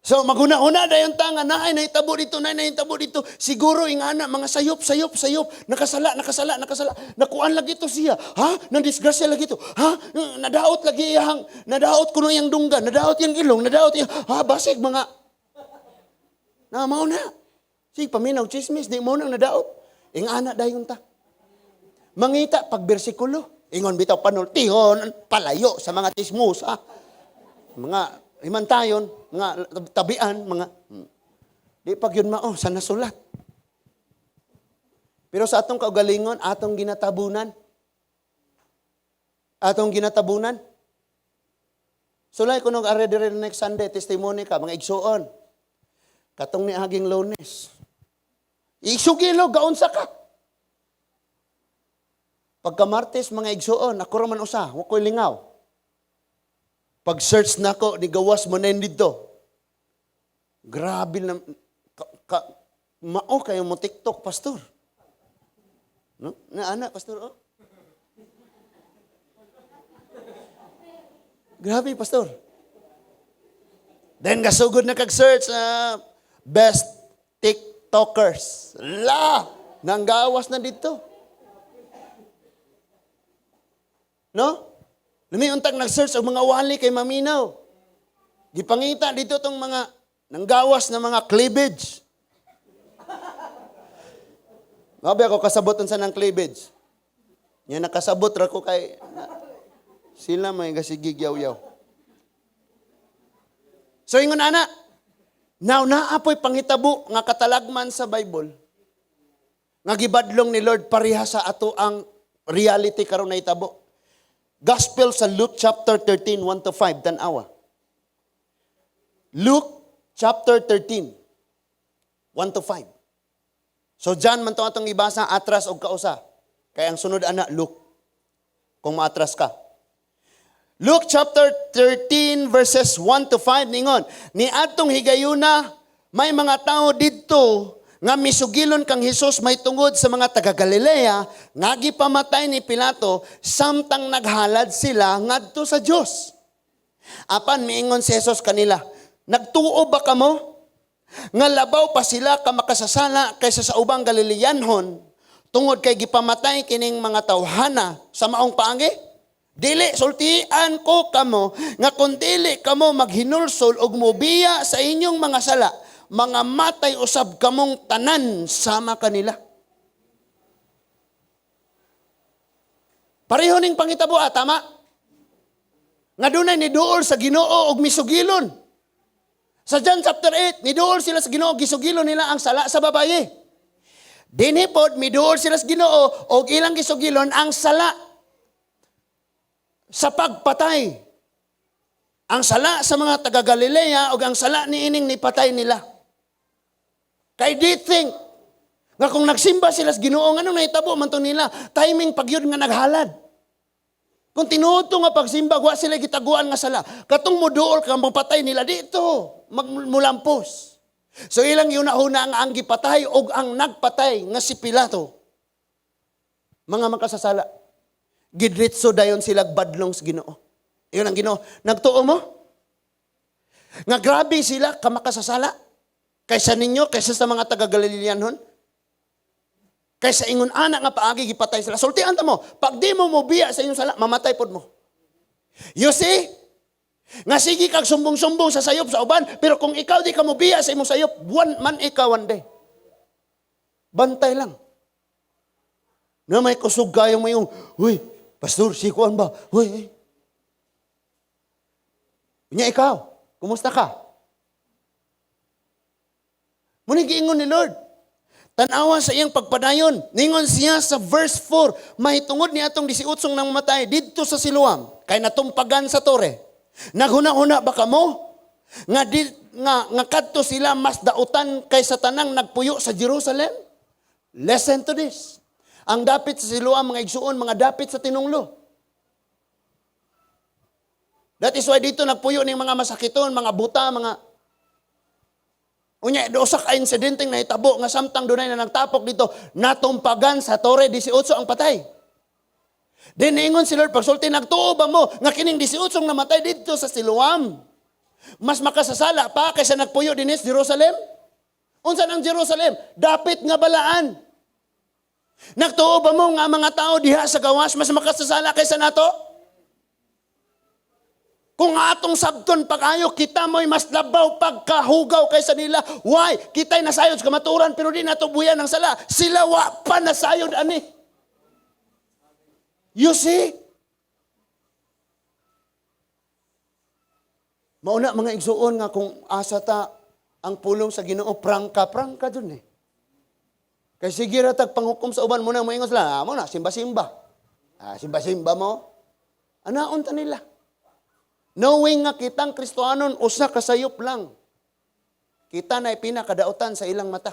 So, maguna-una na yung tanga, nahitabo dito. Siguro, ingana, mga sayop. Nakasala. Nakuan lagi ito siya. Nandisgrasya lagi ito. Nadaot lagi iyang, nadaot kuno yung dunggan, nadaot yung ilong, nadaot yung, basig mga, mao na. Sige, paminaw, chismis, di mo nang nadaot. Ingana dayon ta. Mangita, pag bersikulo, ingon bitaw panultihon, palayo sa mga chismus, mga himantayon, mga tabian, mga, di pag yun sa nasulat. Pero sa atong kaugalingon, atong ginatabunan. Sulay ko nung are next Sunday, testimony ka, mga igsuon. Katong ni aging Lunes. Isugilo, gaunsa ka. Pagka Martes, mga igsuon, ako raman usa, wakoy lingaw. Pag-search na ko, ni gawas mo na dito. Grabe na, mao kayo mo TikTok, pastor. No? Pastor, Grabe, pastor. Then, gasugod na kag-search best TikTokers. Nanggawas na dito. No? Lumiuntag nag-search ang mga wali kay Maminaw. Gipangita dito tong mga nanggawas na mga cleavage. Mabi ako kasaboton sa ng cleavage. Yan nakasabot ra ko kay sila may gasigig yaw-yaw. So ingon ana, now naapoy panghitabo nga katalagman sa Bible. Nga gibadlong ni Lord pareha sa ato ang reality karon na hitabo. Gospel sa Luke chapter 13, 1-5, tanawa. Luke chapter 13, 1-5. So dyan man to atong ibasa, atras o kausa. Kaya ang sunod ana, Luke. Kung maatras ka. Luke chapter 13 verses 1-5, ningon, ni atong higayuna, may mga tao dito nga misugilon kang Hesus may tungod sa mga taga Galilea, nga gipamatay ni Pilato, samtang naghalad sila ngadto sa Dios. Apan miingon si Hesus kanila, nagtuo ba kamo? Nga labaw pa sila ka makasasala kaysa sa ubang Galileanhon, tungod kay gipamatay kining mga tawhana sa maong paagi? Dili, sultian ko kamo, nga kung dili kamo maghinulsol og mobiya sa inyong mga sala, mga matay usab kamong tanan sama kanila. Pareho ning pangitabo, tama? Nga dunay niduol sa Ginoo og misugilon. Sa John chapter 8, niduol sila sa Ginoo, gisugilon nila ang sala sa babaye. Dinhi pod miduol sila sa Ginoo og ilang gisugilon ang sala sa pagpatay. Ang sala sa mga taga Galilea o ang sala ni ining nipatay nila. Kay di think nga kung nagsimba sila sa Ginoo, anong nahitabo man to nila? Timing pagyud nga naghalad. Kung tinuod to nga pagsimba, wa sila gitaguan nga sala. Katong muduol kang mapatay nila dito, magmulampos. So ilang yunahuna ang gipatay o ang nagpatay nga si Pilato. Mga makasasala. Gidritso dayon sila badlong sa Ginoo. Iyon ang Ginoo. Nagtuo mo? Nga grabe sila kamakasasala. Kaysa ninyo, kaysa sa mga taga-Galileanon. Kaysa ingon anak nga paagi gipatay sila. Sultian ta mo, pag di mo mobiya sa inyong sala, mamatay pod mo. You see? Nga sige kag sumbong-sumbong sa sayop sa uban, pero kung ikaw di ka mobiya sa imong sayop, man ikaw one day. Bantay lang. Na may kusog kayo mo yung, uy, pastor, sikuan ba? Uy. Nya ikaw, kumusta ka? Muna giingon ni Lord. Tanawa sa iyang pagpadayon. Ningon siya sa verse 4, mahitungod ni atong 18 nang matay didto sa Siloam, kay natumpagan sa tore. Naghuna-huna ba kamo? Nga kadto sila mas dautan kaysa tanang nagpuyo sa Jerusalem? Listen to this. Ang dapit sa Siloam, mga igsuon, mga dapit sa tinunglo. That is why dito nagpuyo ng mga masakiton, mga buta, mga... Unya, dosa ka insidenteng nahitabo nga samtang dunay na nagtapok dito, natumpagan sa Tore 18 ang patay. Then ingon si Lord, pagsulti nagtuo ba mo nga kining 18 namatay dito sa Siloam? Mas makasasala pa kaysa nagpuyo din sa Jerusalem? Unsa ang Jerusalem? Dapit nga balaan. Nagtuo ba mo nga mga tao diha sa gawas mas makasasala kaysa nato? Kung atong sabton pag-ayo, kita mo'y mas labaw pagkahugaw kaysa nila. Why? Kita'y nasayod sa kamaturan, pero di natubuyan ng sala. Sila wa pa nasayod, ani. You see? Mauna mga igsuon nga kung asa ta ang pulong sa Ginoo, prangka dun eh. Kaya sige ratag panghukom sa uban mo na, moingon sila, mo na, simba-simba. Simba-simba mo. Anaon ta nila? Knowing nga kitang Kristohanon, usa kasayop lang. Kita na pinakadautan sa ilang mata.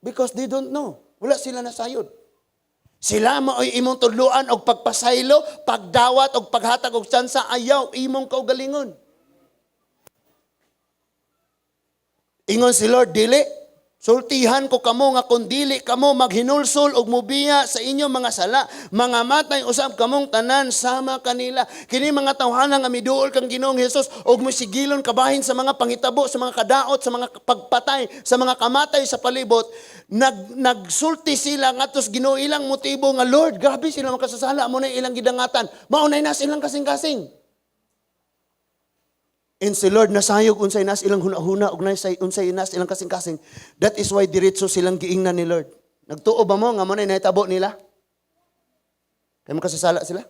Because they don't know. Wala sila nasayod. Sila mao'y imong tudluan og pagpasaylo, pagdawat og paghatag og tsansa, ayaw imong kaugalingon. Ingon si Lord, dili. Sultihan ko kamo nga kung dili kamo maghinulsol og mubiya sa inyong mga sala, mga matay usab kamong tanan sama kanila. Kini mga tawhana nga miduol kang Ginoong Hesus og mosigilon kabahin sa mga pangitabo, sa mga kadaot, sa mga pagpatay, sa mga kamatay sa palibot, nagsulti sila ngadto sa Ginoo ilang motibo nga Lord, grabe sila makasasala mo na ilang gidangatan. Maunay na silang kasing-kasing. And si Lord nasayog unsay nas ilang hunahuna ug unsay nas ilang kasing-kasing. That is why diretso silang giingnan ni Lord. Nagtuo ba mo nga mo na nahitabo nila? Kaya makasasala sila?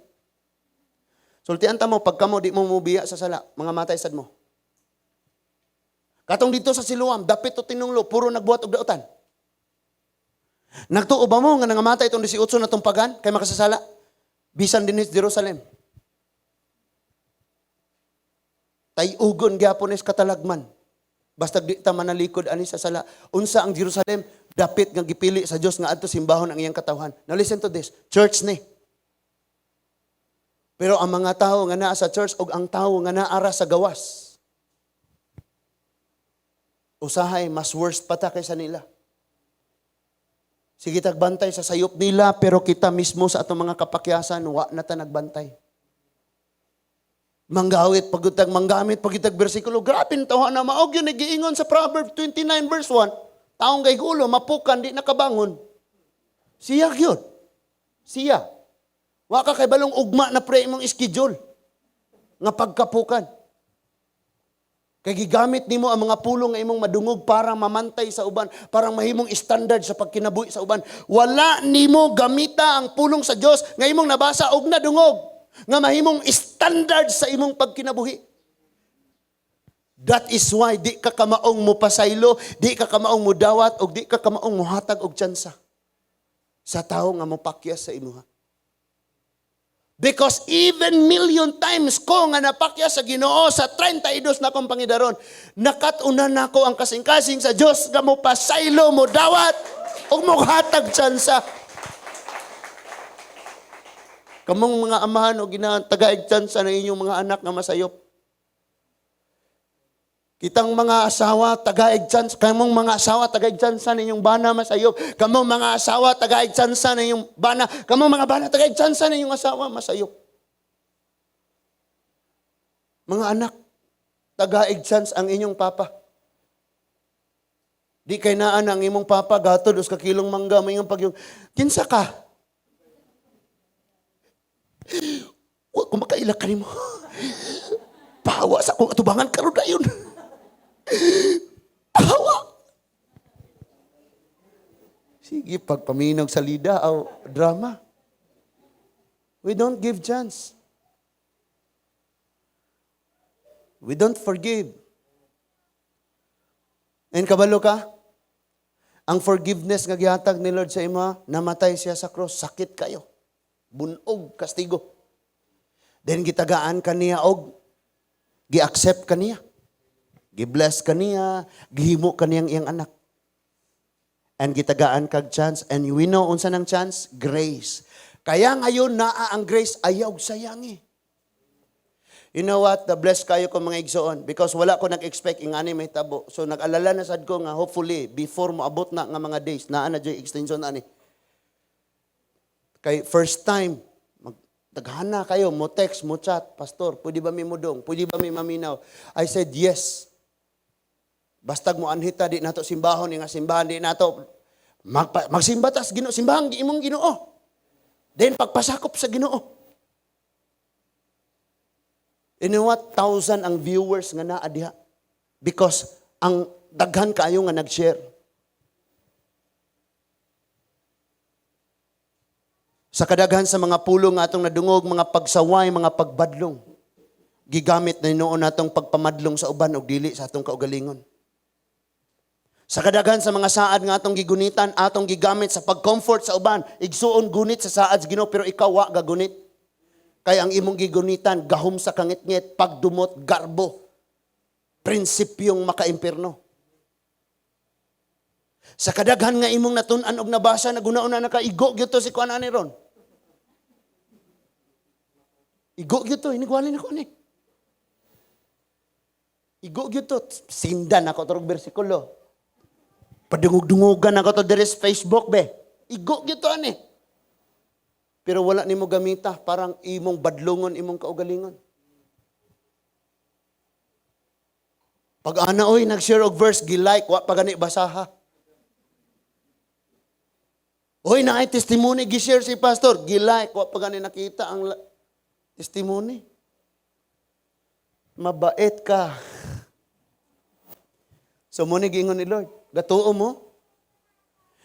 Sultian ta mo pag kamo di mo mubiya sa sala, mga matay sad mo. Katong dito sa Siloam, dapit to tinunglo, puro nagbuhat og dautan. Nagtuo ba mo nga nangamatay itong 18 na tumpagan kay makasasala? Bisan din sa Jerusalem. Tayugon gyapon is katalagman. Basta di ta manalikod ani sa sala. Unsa ang Jerusalem dapit nga gipili sa Dios nga adto simbahon ang iyang katawhan. Now listen to this. Church ni. Pero ang mga tao nga naa sa church ug ang tao nga naara sa gawas, usahay mas worst pa ta kaysa nila. Sige tagbantay sa sayop nila pero kita mismo sa atong mga kapakyasan wa na ta nagbantay. Manggawit pagutag manggamit pagitag bersikulo. Grabe tawa na maog yun nagiingon sa Proverbs 29 verse 1. Taong kay gulo, mapukan, di nakabangon. Siya yun. Siya. Wa ka kay balong ugma na pre imong schedule. Nga pagkapukan. Kay gigamit nimo ang mga pulong nga imong madungog para mamantay sa uban, para mahimong standard sa pagkinabuhi sa uban. Wala nimo gamita ang pulong sa Dios nga imong nabasa og nadungog nga mahimong standard sa imong pagkinabuhi. That is why di ka kamaong mo pasaylo, di ka kamaong mo dawat, o di ka kamaong muhatag og tsansa sa tao nga mopakyas sa imuha. Because even million times ko nga napakya sa Ginoo sa 32 na kong pangidaron, nakatunan nako ang kasing-kasing sa Dios nga mo pasaylo, mo dawat, o mo hatag tsansa. Kamong mga amahan o ginatagaig tsansa ng inyong mga anak nga masayop. Kitang mga asawa, tagaig tsansa. Kamong mga asawa, tagaig tsansa ninyong bana masayop. Kamong mga asawa, tagaig tsansa ninyong bana. Kamong mga bana, tagaig tsansa ninyong asawa masayop. Mga anak, tagaig tsansa ang inyong papa. Di kay naan ang imong papa, gatod, us kakilong mangga, may inyong pagyong, kinsa ka? Huwag kung makailak ka mo. Pahawa sa akong atubangan karon dayon. Pahawa. Sige, pagpaminaw sa lida o drama. We don't give chance. We don't forgive. And kabalo ka? Ang forgiveness nga gihatag ni Lord sa imo, namatay siya sa cross, sakit kayo. Bunog, kastigo. Then gitagaan kaniya og gi-accept kaniya. Gi-bless kaniya, gihimo kaniyang iyang anak. And gitagaan kag chance, and we know unsa nang chance? Grace. Kaya ngayon naa ang grace, ayaw sayangi. You know what? The bless kayo ko mga igsoon because wala ko nag-expect ingani may tabo. So nag-alala na sad ko nga hopefully before moabot na nga mga days naa na jay extension ani. Kay first time daghana kayo mo text mo chat, pastor, pwede ba mi mudong? Pwede ba mi maminaw? I said yes. Basta mo anhita di nato simbahon nga simbahan di nato magsimba tas Ginoo simbahan imong Ginoo. Then pagpasakop sa Ginoo. You know what? 1,000 ang viewers nga naa diha. Because ang daghan kaayo nga nag-share. Sa kadaghan sa mga pulong nga atong nadungog, mga pagsaway, mga pagbadlong, gigamit na noon natong pagpamadlong sa uban og dili sa atong kaugalingon. Sa kadaghan sa mga saad nga atong gigunitan, atong gigamit sa pag-comfort sa uban, igsuon gunit sa saad sa Ginoo pero ikaw wa gagunit. Kaya ang imong gigunitan, gahom sa kangit-ngit, pagdumot, garbo, prinsipyong makaimpirno. Sa kadaghan nga imong natun-an og nabasa, naguna-una nakaigo gyud to si kuan ani ron. Igo gyud to, inigwalin ako ni. Igo gyud to, sindan ako torog bersikulo. Padungog-dungogan ako to diri sa Facebook be. Igo gyud to ani. Pero wala nimo gamita, parang imong badlongon, imong kaugalingon. Pag ana oy nag-share og verse, gilike, wa pa gani basaha. Oy naay testimony gi-share si pastor, gilike, wa pa gani nakita ang testimony. Mabait ka. So mo ni gingon ni Lord, gatuo mo.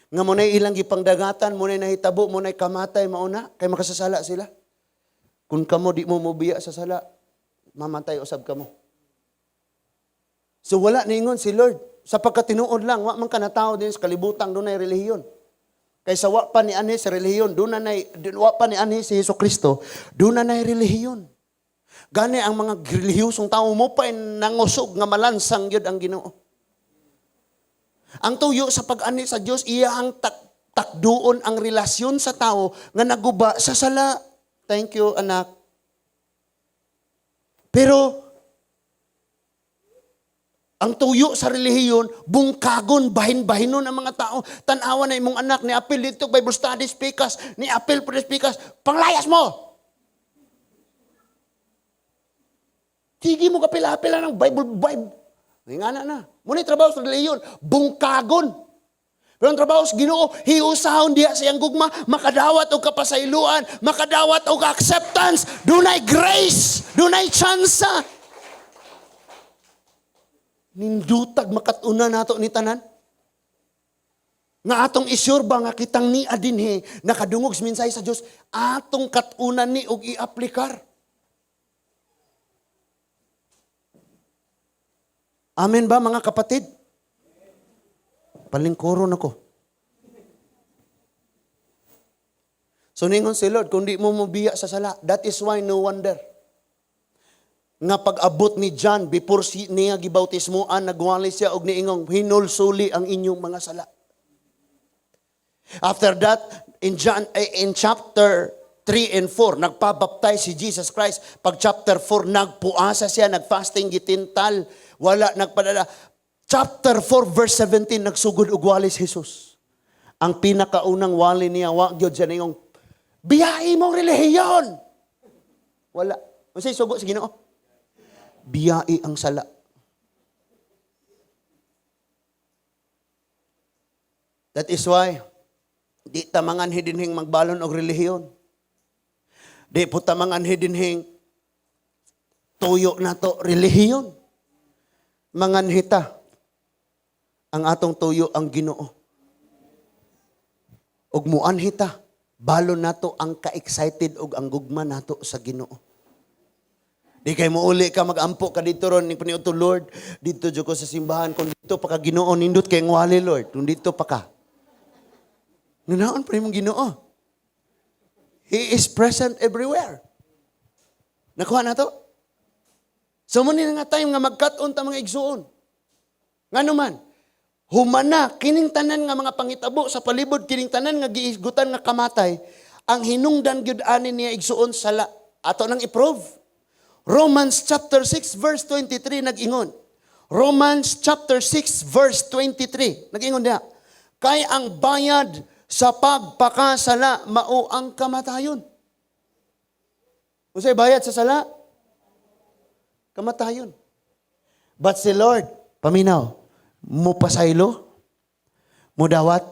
Nga mo na ilang gipangdagatan, mo na nahitabo, mo na kamatay, mauna, kay makasasala sila. Kung kamo di mo mubiya sa sala, mamatay usab kamo. So wala ningon si Lord. Sa pagkatinuod lang, wa man ka na tao din sa kalibutan, doon ay relihiyon. Kaysa wa pa ni ani sa relihiyon, wa pa ni ani si Jesucristo, doon na relihiyon. Gani ang mga relihiyosong tao mo pa nangusog nga malansang yun ang Ginoo. Ang tuyo sa pag-ani sa Diyos, iya ang takduon ang relasyon sa tao nga naguba sa sala. Thank you, anak. Pero, ang tuyo sa relihiyon, bungkagon, bahin-bahinon ang mga tao. Tanawa na imong anak, ni apil dito, Bible studies, pikas, ni apil for pikas, panglayas mo! Sige mo kapila-apila ng Bible. Nga na. Muna trabaho sa relihiyon, bungkagon. Pero ang trabaho sa Ginoo, hiusahon diha sa iyang gugma, makadawat og kapasayloan, makadawat og acceptance, dunay grace, dunay tsansa. Nindutag makatuna nato ni tanan. Nga atong isure ba nga kitang ni adinhe nakadungog sa mensahe sa Dios, atong katunan ni og i-aplikar. Amen ba mga kapatid? Palingkuron ako. So ningon si Lord, kung di mo mubiya sa sala, that is why no wonder. Nga pag-abot ni John, before niya gibautismoan, nagwali siya og niingong, hinulsuli ang inyong mga sala. After that, in chapter 3 and 4, nagpabaptize si Jesus Christ. Pag chapter 4, nagpuasa siya, nagfasting, gitintal, wala, nagpadala. Chapter 4, verse 17, nagsugod og wali si Jesus. Ang pinakaunang wali niya, wag yun siya niyong, biyahe mong relihiyon. Wala. Masay sugo sa Ginoo. Biyahe ang sala. That is why, di tamangan hidinhing magbalon og relihiyon. Di po tamangan hidinhing tuyo na to relihiyon. Manganhita ang atong tuyo ang Ginoo. Ug muanhita, balon nato ang ka-excited og ang gugma nato sa Ginoo. Di kay mouli ka magampo ka dito ron ni paniudto Lord, dito jud ko sa simbahan kung dito pa ka Ginoo nindot kay ngwali Lord, kung dito pa ka. Nganaon pa imong Ginoo? He is present everywhere. Nakuha na to? So muna nga time nga magkat-on ta mga igsuon. Ngano man, humana, kining tanan nga mga pangitabo sa palibod, kining tanan nga giisgutan nga kamatay, ang hinungdan gyud ani niya igsuon sala. Ato nang i-prove. Romans chapter 6 verse 23 nag-ingon. Romans chapter 6 verse 23 nag-ingon diha. Kay ang bayad sa pagpakasala mao ang kamatayon. Unsay bayad sa sala? Kamatayon. But si Lord, paminaw, mo pasaylo, mo dawat,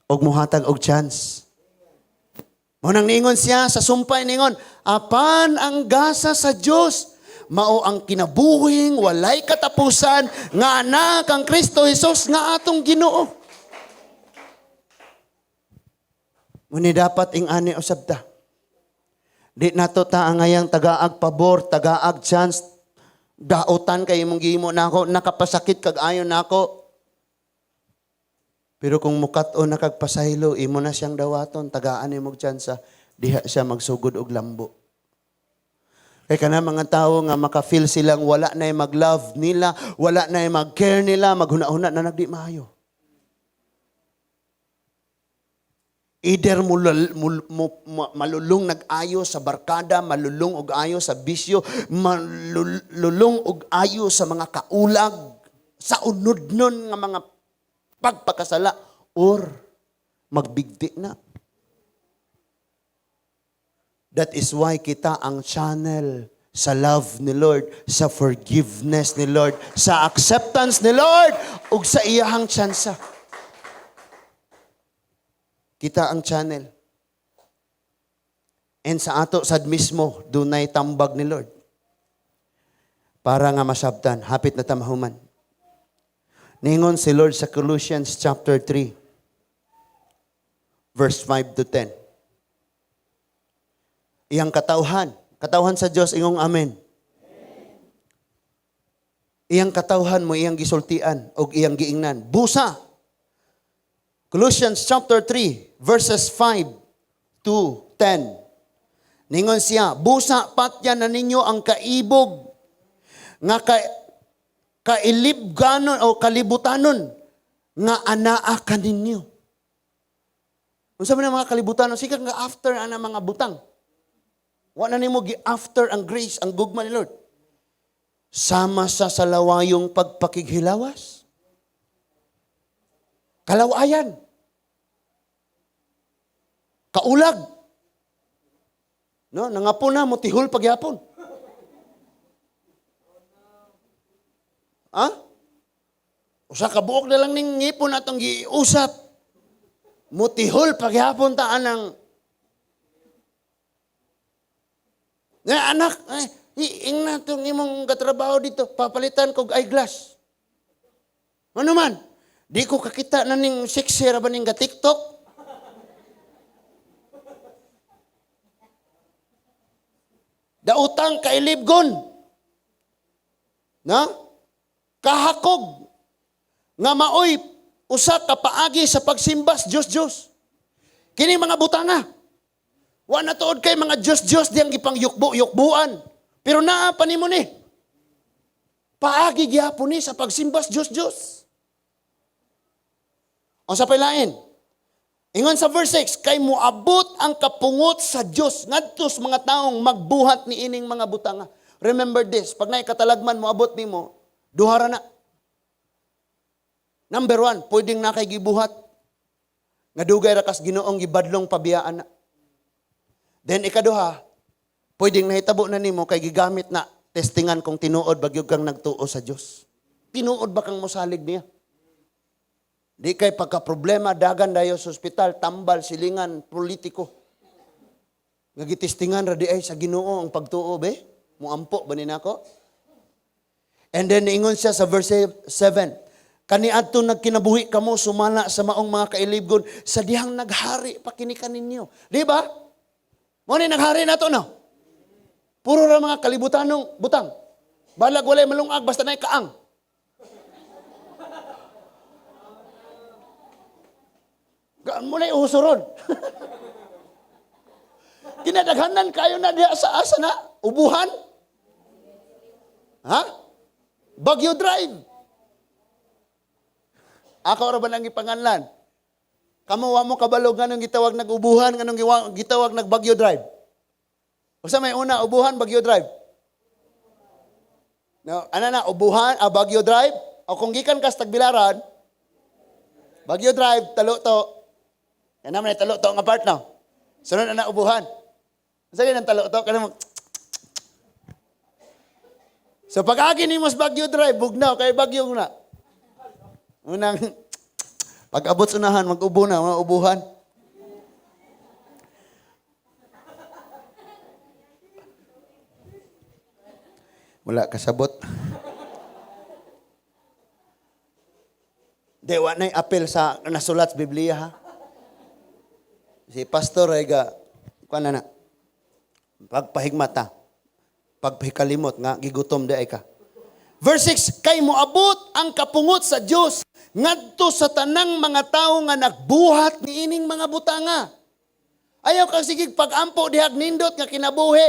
og muhatag og chance. Munang niingon siya sa sumpay niingon, apan ang gasa sa Dios mao ang kinabuhing walay katapusan nga anak ang Kristo Jesus nga atong Ginoo. Muni dapat ing ani usab ta. Di nato ta angayang tagaag pabor, tagaag chance, daotan kay imong gihimo nako, nakapasakit kag ayon nako. Pero kung mukat-on nakagpasaylo, imo na siyang dawaton, tagaan imong chance, diha siya magsugod og lambo. Kay kana mga tawo nga maka-feel silang wala na mag-love nila, wala na mag-care nila, maghuna-huna na nagdi maayo. Either malulong nag-ayo sa barkada, malulong og ayo sa bisyo, malulong og ayo sa mga kaulag, sa unod-non nga mga pagpakasala, or magbigti na. That is why kita ang channel sa love ni Lord, sa forgiveness ni Lord, sa acceptance ni Lord, ug sa iyahang tsansa. Kita ang channel. And sa ato sad mismo, dunay tambag ni Lord. Para nga masabtan, hapit na tamahuman. Ningon si Lord sa Colossians chapter 3, verse 5 to 10. Iyang katawhan sa Diyos, ingong amen. Iyang katawhan mo, iyang gisultian, o iyang giingnan. Busa. Colossians chapter 3, verses 5 to 10. Ningon siya, busa patyan na ninyo ang kaibog nga kailibganon o kalibutanon nga anaa kaninyo. Kung sabi ng mga kalibutanon, siya nga after ana mga butang. Wala nimo gi after ang grace, ang gugma ni Lord. Sama sa salawayong pagpakighilawas. Kalawayan. Kaulag. No, nangapo na mo tihol pagyapon. Ha? Usa ka buok na lang ning ngipon atong giusap. Mutihol paghapon taan ng nga anak, ing na itong imong katrabaho dito, papalitan kog eyeglass. Ano man? Di ko kakita na ning sexy ra ba ning TikTok? Dautang kailibgon. Na? Kahakog. Nga maoy, usa ka paagi sa pagsimbas, Diyos. Kini mga butanga. Wa na tuod kay mga Diyos diyang gipang yukbuan. Pero naa pa nimo ni. Paagi gyapon ni sa pagsimbas, Diyos. O sa palain. Ingon sa verse 6, kay moabot ang kapungot sa Diyos ngadtos mga taong magbuhat ni ining mga butanga. Remember this, pag naay katalagman moabot nimo, duhara na. Number 1, pwedeng na kay gibuhat. Nga dugay ra kas Ginoong gibadlong pabiyaan na. Then ikaduha, pwedeng nahitabo na nimo kay gigamit na testingan kung tinuod bagyog kang nagtuo sa Dios. Tinuod ba kang mosalig niya? Di kay pagka-problema dagan dayo sa ospital, tambal, silingan, politiko. Nagitestingan ra di ay sa Ginoo ang pagtuo be? Muampo ba ni nako? And then ingon siya sa verse 7. Kaniadto nagkinabuhi kamo sumala sa maong mga kailibgon sa dihang naghari pa kini kaninyo. Di ba? Mo ni naghari nato no. Puro ra mga kalibutanong butang. Balag walay malungag basta nay kaang. Gaan mo na usuron. Kinadaghanan kayo na diha sa asa na ubuhan. Ha? Baguio Drive. Ako ra ba nang ipanganlan? Kamo wa mo kabalog nganong gitawag nag-ubuhan, nganong gitawag nag-Baguio Drive. Usa may una ubuhan Baguio Drive. No, ana na ubuhan Baguio Drive. O kung gikan kas Tagbilaran, Baguio Drive talo-to. Yan naman ay talo-to nga part now. Sunod na ubuhan. Sa ganyan talo-to kanang so pag-agi ni mas Baguio Drive, bugnaw kay Baguio na. Unang, pag-abot sunahan, mag-ubo na, mga ubuhan. Wala kasabot. Dewa na apel sa nasulat sa Biblia, ha? Si pastor ay kuan na, pagpahigmata, pagpahikalimot, nga gigutom di ay ka. Verse 6, kay moabot ang kapungot sa Dios ngadto sa tanang mga tawo nga nagbuhat niining mga butanga. Ayaw kang sigig pagampo dihag nindot nga kinabuhi,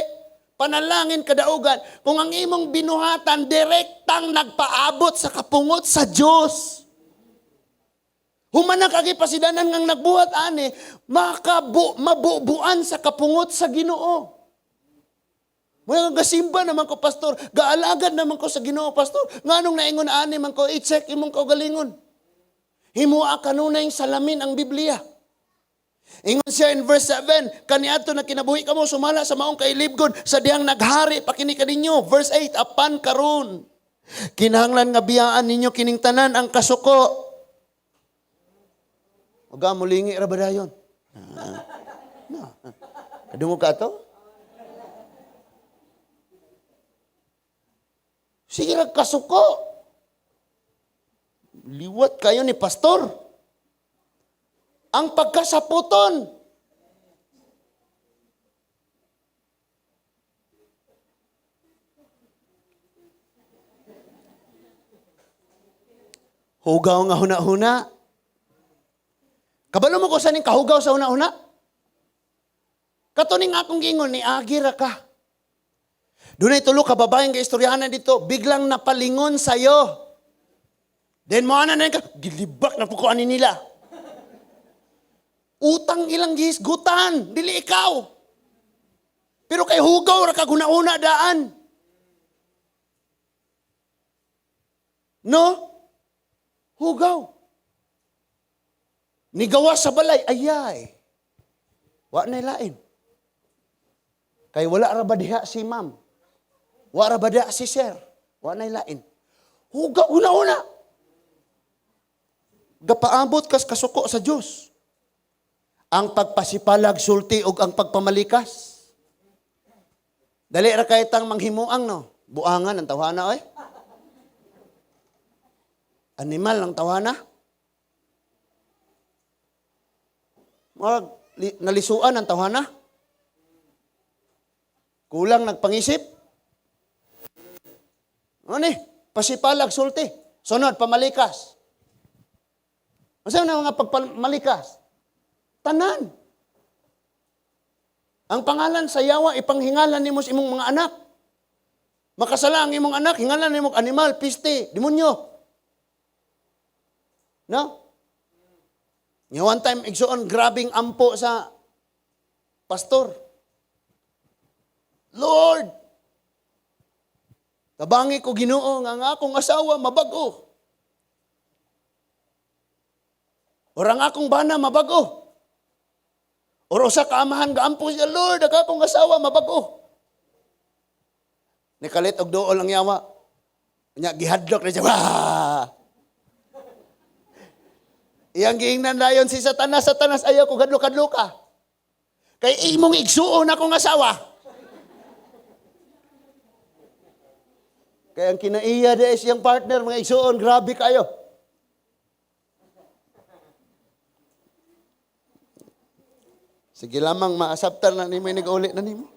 panalangin kadaugan kung ang imong binuhatan direktang nagpaabot sa kapungot sa Dios. Humana kagi pasidanan ngang nagbuhat ani, mabubuan sa kapungot sa Ginoo. Mga gasimba naman ko, pastor. Gaalagad naman ko sa Ginoo, pastor. Nganong naingon ani man ko, i-check imong kaugalingon. Himua kanunay salamin ang Biblia. Ingon siya in verse 7, kaniadto na kinabuhi kamo sumala sa maong kailibgon sa dihang naghari pakini kaninyo. Verse 8, apan karon kinahanglan nga biyaan ninyo kining tanan ang kasuko. Uga mulingi ra ba dayon? Kadungog ka to? Sige ra kasuko. Liwat kayo ni pastor. Ang pagkasaputon. Hugaw nga huna-huna. Kabalo mo ko sa ning kahugaw sa huna-huna? Katuning akong gingon ni agira ka. Doon ay tulo ka babaeng kaistoryahan dito, biglang napalingon sa'yo. Then mo na ka, gilibak na po ko ani nila. Utang ilang gihisgutan, dili ikaw. Pero kay hugaw ra ka guna-una daan. No? Hugaw. Nigawa sa balay, ayay. Wa na lain. Kay wala ra ba diha si ma'am. Wa ra ba diha si sir. Wa na lain. Hugaw una-una. gapaabot kas kasuko sa Dios. Ang pagpasipalag sulti ug ang pagpamalikas. Dali ra kay tang manghimuang no. Buangan ang tawhana oy. Animal ang tawhana. Nalisuan ang tawhana. Kulang nagpangisip. Ano ni? Pasipalag sulti. Sunod, pamalikas. Masa na mga pagpamalikas? Tanan. Ang pangalan sa yawa, ipanghingalan nimo sa imong mga anak. Makasala ang imong anak, hingalan nimo animal, piste, demonyo. No? Nga one time, igsuon, grabing ampo sa pastor. Lord, tabangi ko Ginoo nga ang akong asawa mabago. Orang akong bana mabago. Or usa ka amahan gaampo siya, Lord, ang akong asawa mabago. Nikalit og duol ang yawa. Nya gihadlok na siya. Wah! Iyang giingnan dayon si Satanas, Satanas ayaw ko gadlok-kadlok ka. Kay imong igsuon akong asawa. Kaya ang kinaiya de siyang partner, mga igsuon, grabe kayo. Sige lamang, maasabtan na ni may nag-ulit na ni mo.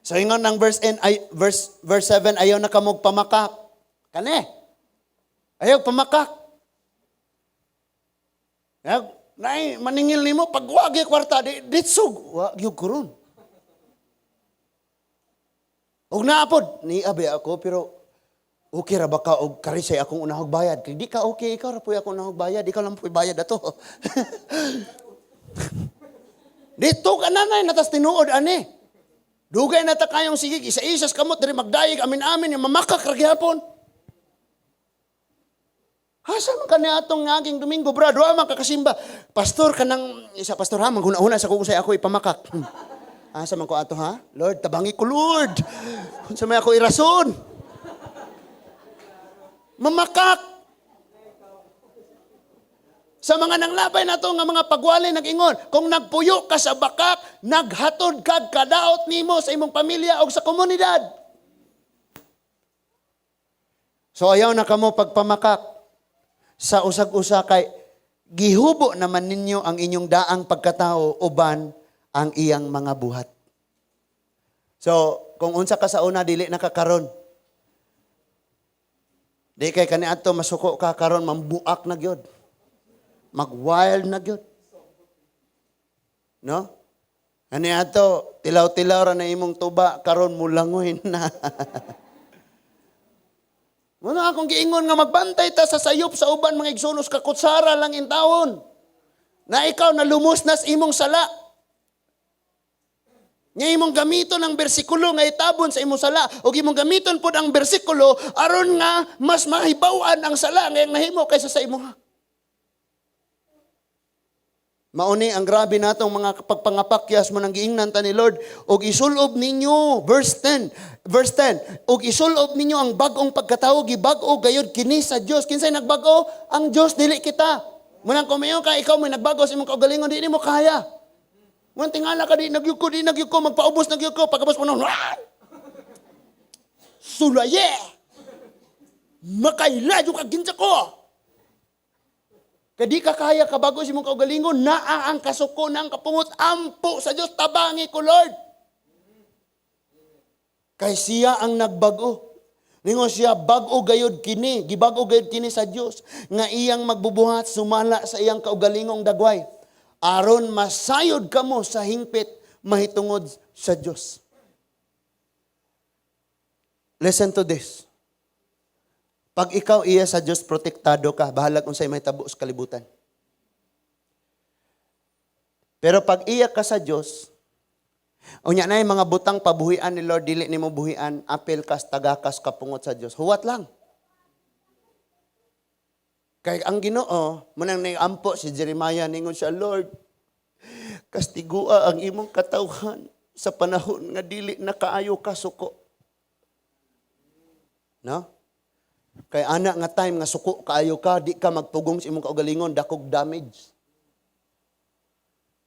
So ingon ng verse 7, ayaw na kamog pamakak. Kane? Ayaw pamakak. Nay, maningil ni mo, pag wagi kwarta, ditsug. Wag yung kurun. Huwag naapod. Niabi ako, pero okay ra ba ka og karisay akong unahog bayad? Kaya di ka okay, ikaw ra po akong unahog bayad. Ikaw lang po bayad ato. Dito ka nanay, natas tinuod, ani. Dugay na ta kayong sige, isa-isas kamot, dari magdayig, amin-amin, yung mamakak ragyapon. Asa man ka niya atong ngaging Domingo, brado, man kakasimba. Pastor, kanang isa pastor ha, maghuna-huna sa kung say ako ipamakak. Asa man ko ato ha? Lord, tabangi ko Lord. Kung sa may ako irason. Mamakak. Sa mga nanglabay na to nga mga pagwali nag-ingon, kung nagpuyo ka sa bakak, naghatod kag kadaot nimo sa imong pamilya o sa komunidad. So ayaw na kamo pagpamakak. Sa usag-usa kay gihubo naman ninyo ang inyong daang pagkatao uban ang iyang mga buhat. So, kung unsa ka sa una dili nakakaron. Di kay kaniadto masuko ka karon mambuak na gyud. Mag-wild na gyud. No? Kaniadto tilaw-tilaw ra na imong tuba karon mulangoy na. Muna akong giingon nga magbantay ta sa sayop sa uban mga igsunos kakutsara lang in taon. Na ikaw na lumusnas imong sala. Nga imong gamiton ang bersikulo nga itabon sa imong sala o imong gamiton pod ang bersikulo aron nga mas mahibaw-an ang sala nga nahimo kaysa sa imong. Mauni ang grabe natong mga pagpangapakyas mo nang giingnan ta ni Lord og isulob ninyo verse 10 og isulob ninyo ang bag-ong pagkatao gibag-o gayud kini sa Dios. Kinsay nagbago? Ang Dios, dili kita. Munang kumayo ka ikaw may nagbago sa imong kaugalingon di nimo kaya. Munang tingala ka di nagyud ko magpaubos nagyud ko pagkabos mo nang sulaye. Makailayo ka ginsa ko. Kadi ka kaya kabago si mong kaugalingon, naa ang kasuko ng kapungot, ampo sa Diyos, tabangi ko, Lord. Kay siya ang nagbago. Ningon siya, bago gayod kini, gibago gayod kini sa Diyos, nga iyang magbubuhat, sumala sa iyang kaugalingong dagway. Aron masayod kamo sa hingpit, mahitungod sa Diyos. Listen to this. Pag ikaw iya sa Diyos, protektado ka, bahala kung sa'yo may tabo sa kalibutan. Pero pag iya ka sa Diyos, unya na yung mga butang pabuhian ni Lord, dili ni mo buhian, apel kas, tagakas, kapungot sa Diyos. Huwat lang. Kaya ang Ginoo, munang naiampo si Jeremiah, ningon siya, Lord, kastigua ang imong katawhan sa panahon nga dili na kaayo kasuko. No? Kay ana nga time nga suko kaayo ka, di ka magpugong sa imong kaugalingon, dakog damage.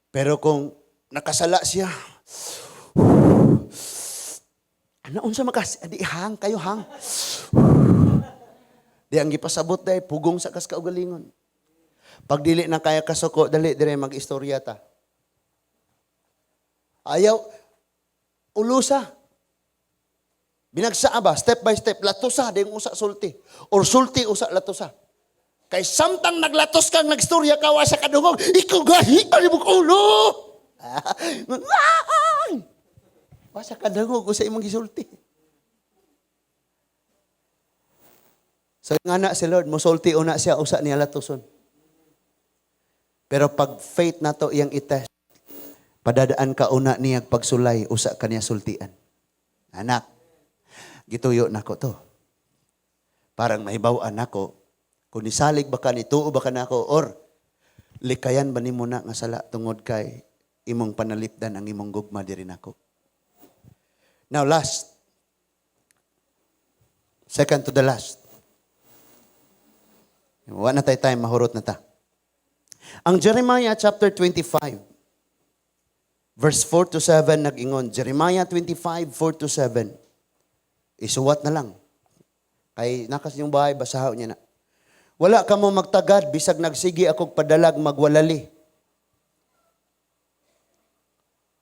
Pero kung nakasala siya, ano unsa makas, di hang kayo hang. Di ang gipasabot day pugong sa kas kaugalingon. Pag dili na kaya kasuko, dali dire mag-istorya ta. Ayaw ulusa. Binagsaa ba? Step by step. Latusa, di usa sulti. Or sulti, usa latusa. Kay samtang naglatos kang nagstorya ka, wa sa kadungog, ikaw gahi, alibog ulo! Wa sa kadungog, usa imong gisulti. So nga na si Lord, musulti una siya, usa niya latuson. Pero pag faith na to iyang itest, padadaan ka una niya pagsulay, usa kaniya sultian. Anak, gituyo nako to. Parang mahibaw-an nako, kung nisalig ba ka, nituo ba ka nako, or likayan ba nimo na nga sala tungod kay imong panalipdan ang imong gugma diri nako. Now last, second to the last. Wa na tay time, mahurot na ta. Ang Jeremiah chapter 25, verse 4 to 7 nag-ingon. Jeremiah 25, 4 to 7. Isuwat na lang. Kay nakas yung bahay, basahaw niya na. Wala ka mo magtagad, bisag nagsigi akog padalag magwalali.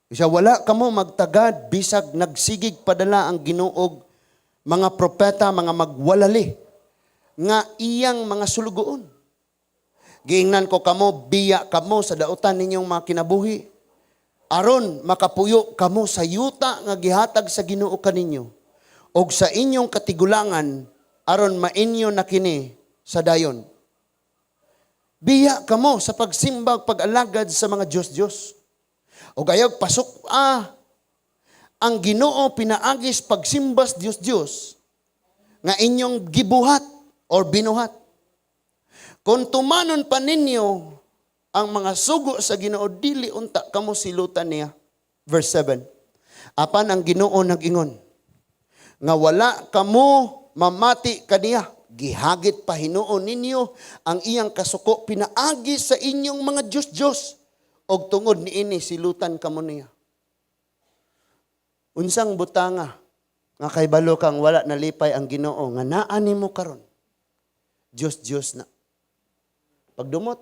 Isa, wala ka mo magtagad, bisag nagsigig padala ang Ginuog, mga propeta, mga magwalali, nga iyang mga sulugoon. Giingnan ko kamo, biya kamo sa dautan ninyong mga kinabuhi. Aron makapuyo kamo sa yuta nga gihatag sa Ginoo kaninyo. Og sa inyong katigulangan, aron mainyo na kini sa dayon. Biya kamo sa pagsimbag, pag-alagad sa mga Diyos-Diyos. Og ayog pasok ang Ginoo pinaagis pagsimbas Diyos-Diyos nga inyong gibuhat or binuhat. Kung tumanon pa ninyo ang mga sugo sa Ginoo, dili unta kamo silutan niya. Verse 7. Apan ang Ginoo nag-ingon, nga wala kamo mamati kaniya, gihagit pa hinuon ninyo ang iyang kasuko, pinaagi sa inyong mga Diyos-Diyos, og tungod niini silutan kamo niya. Unsang butanga nga kay balo kang wala nalipay ang Ginoo, nga naa nimo karon, Diyos-Diyos na. Pagdumot,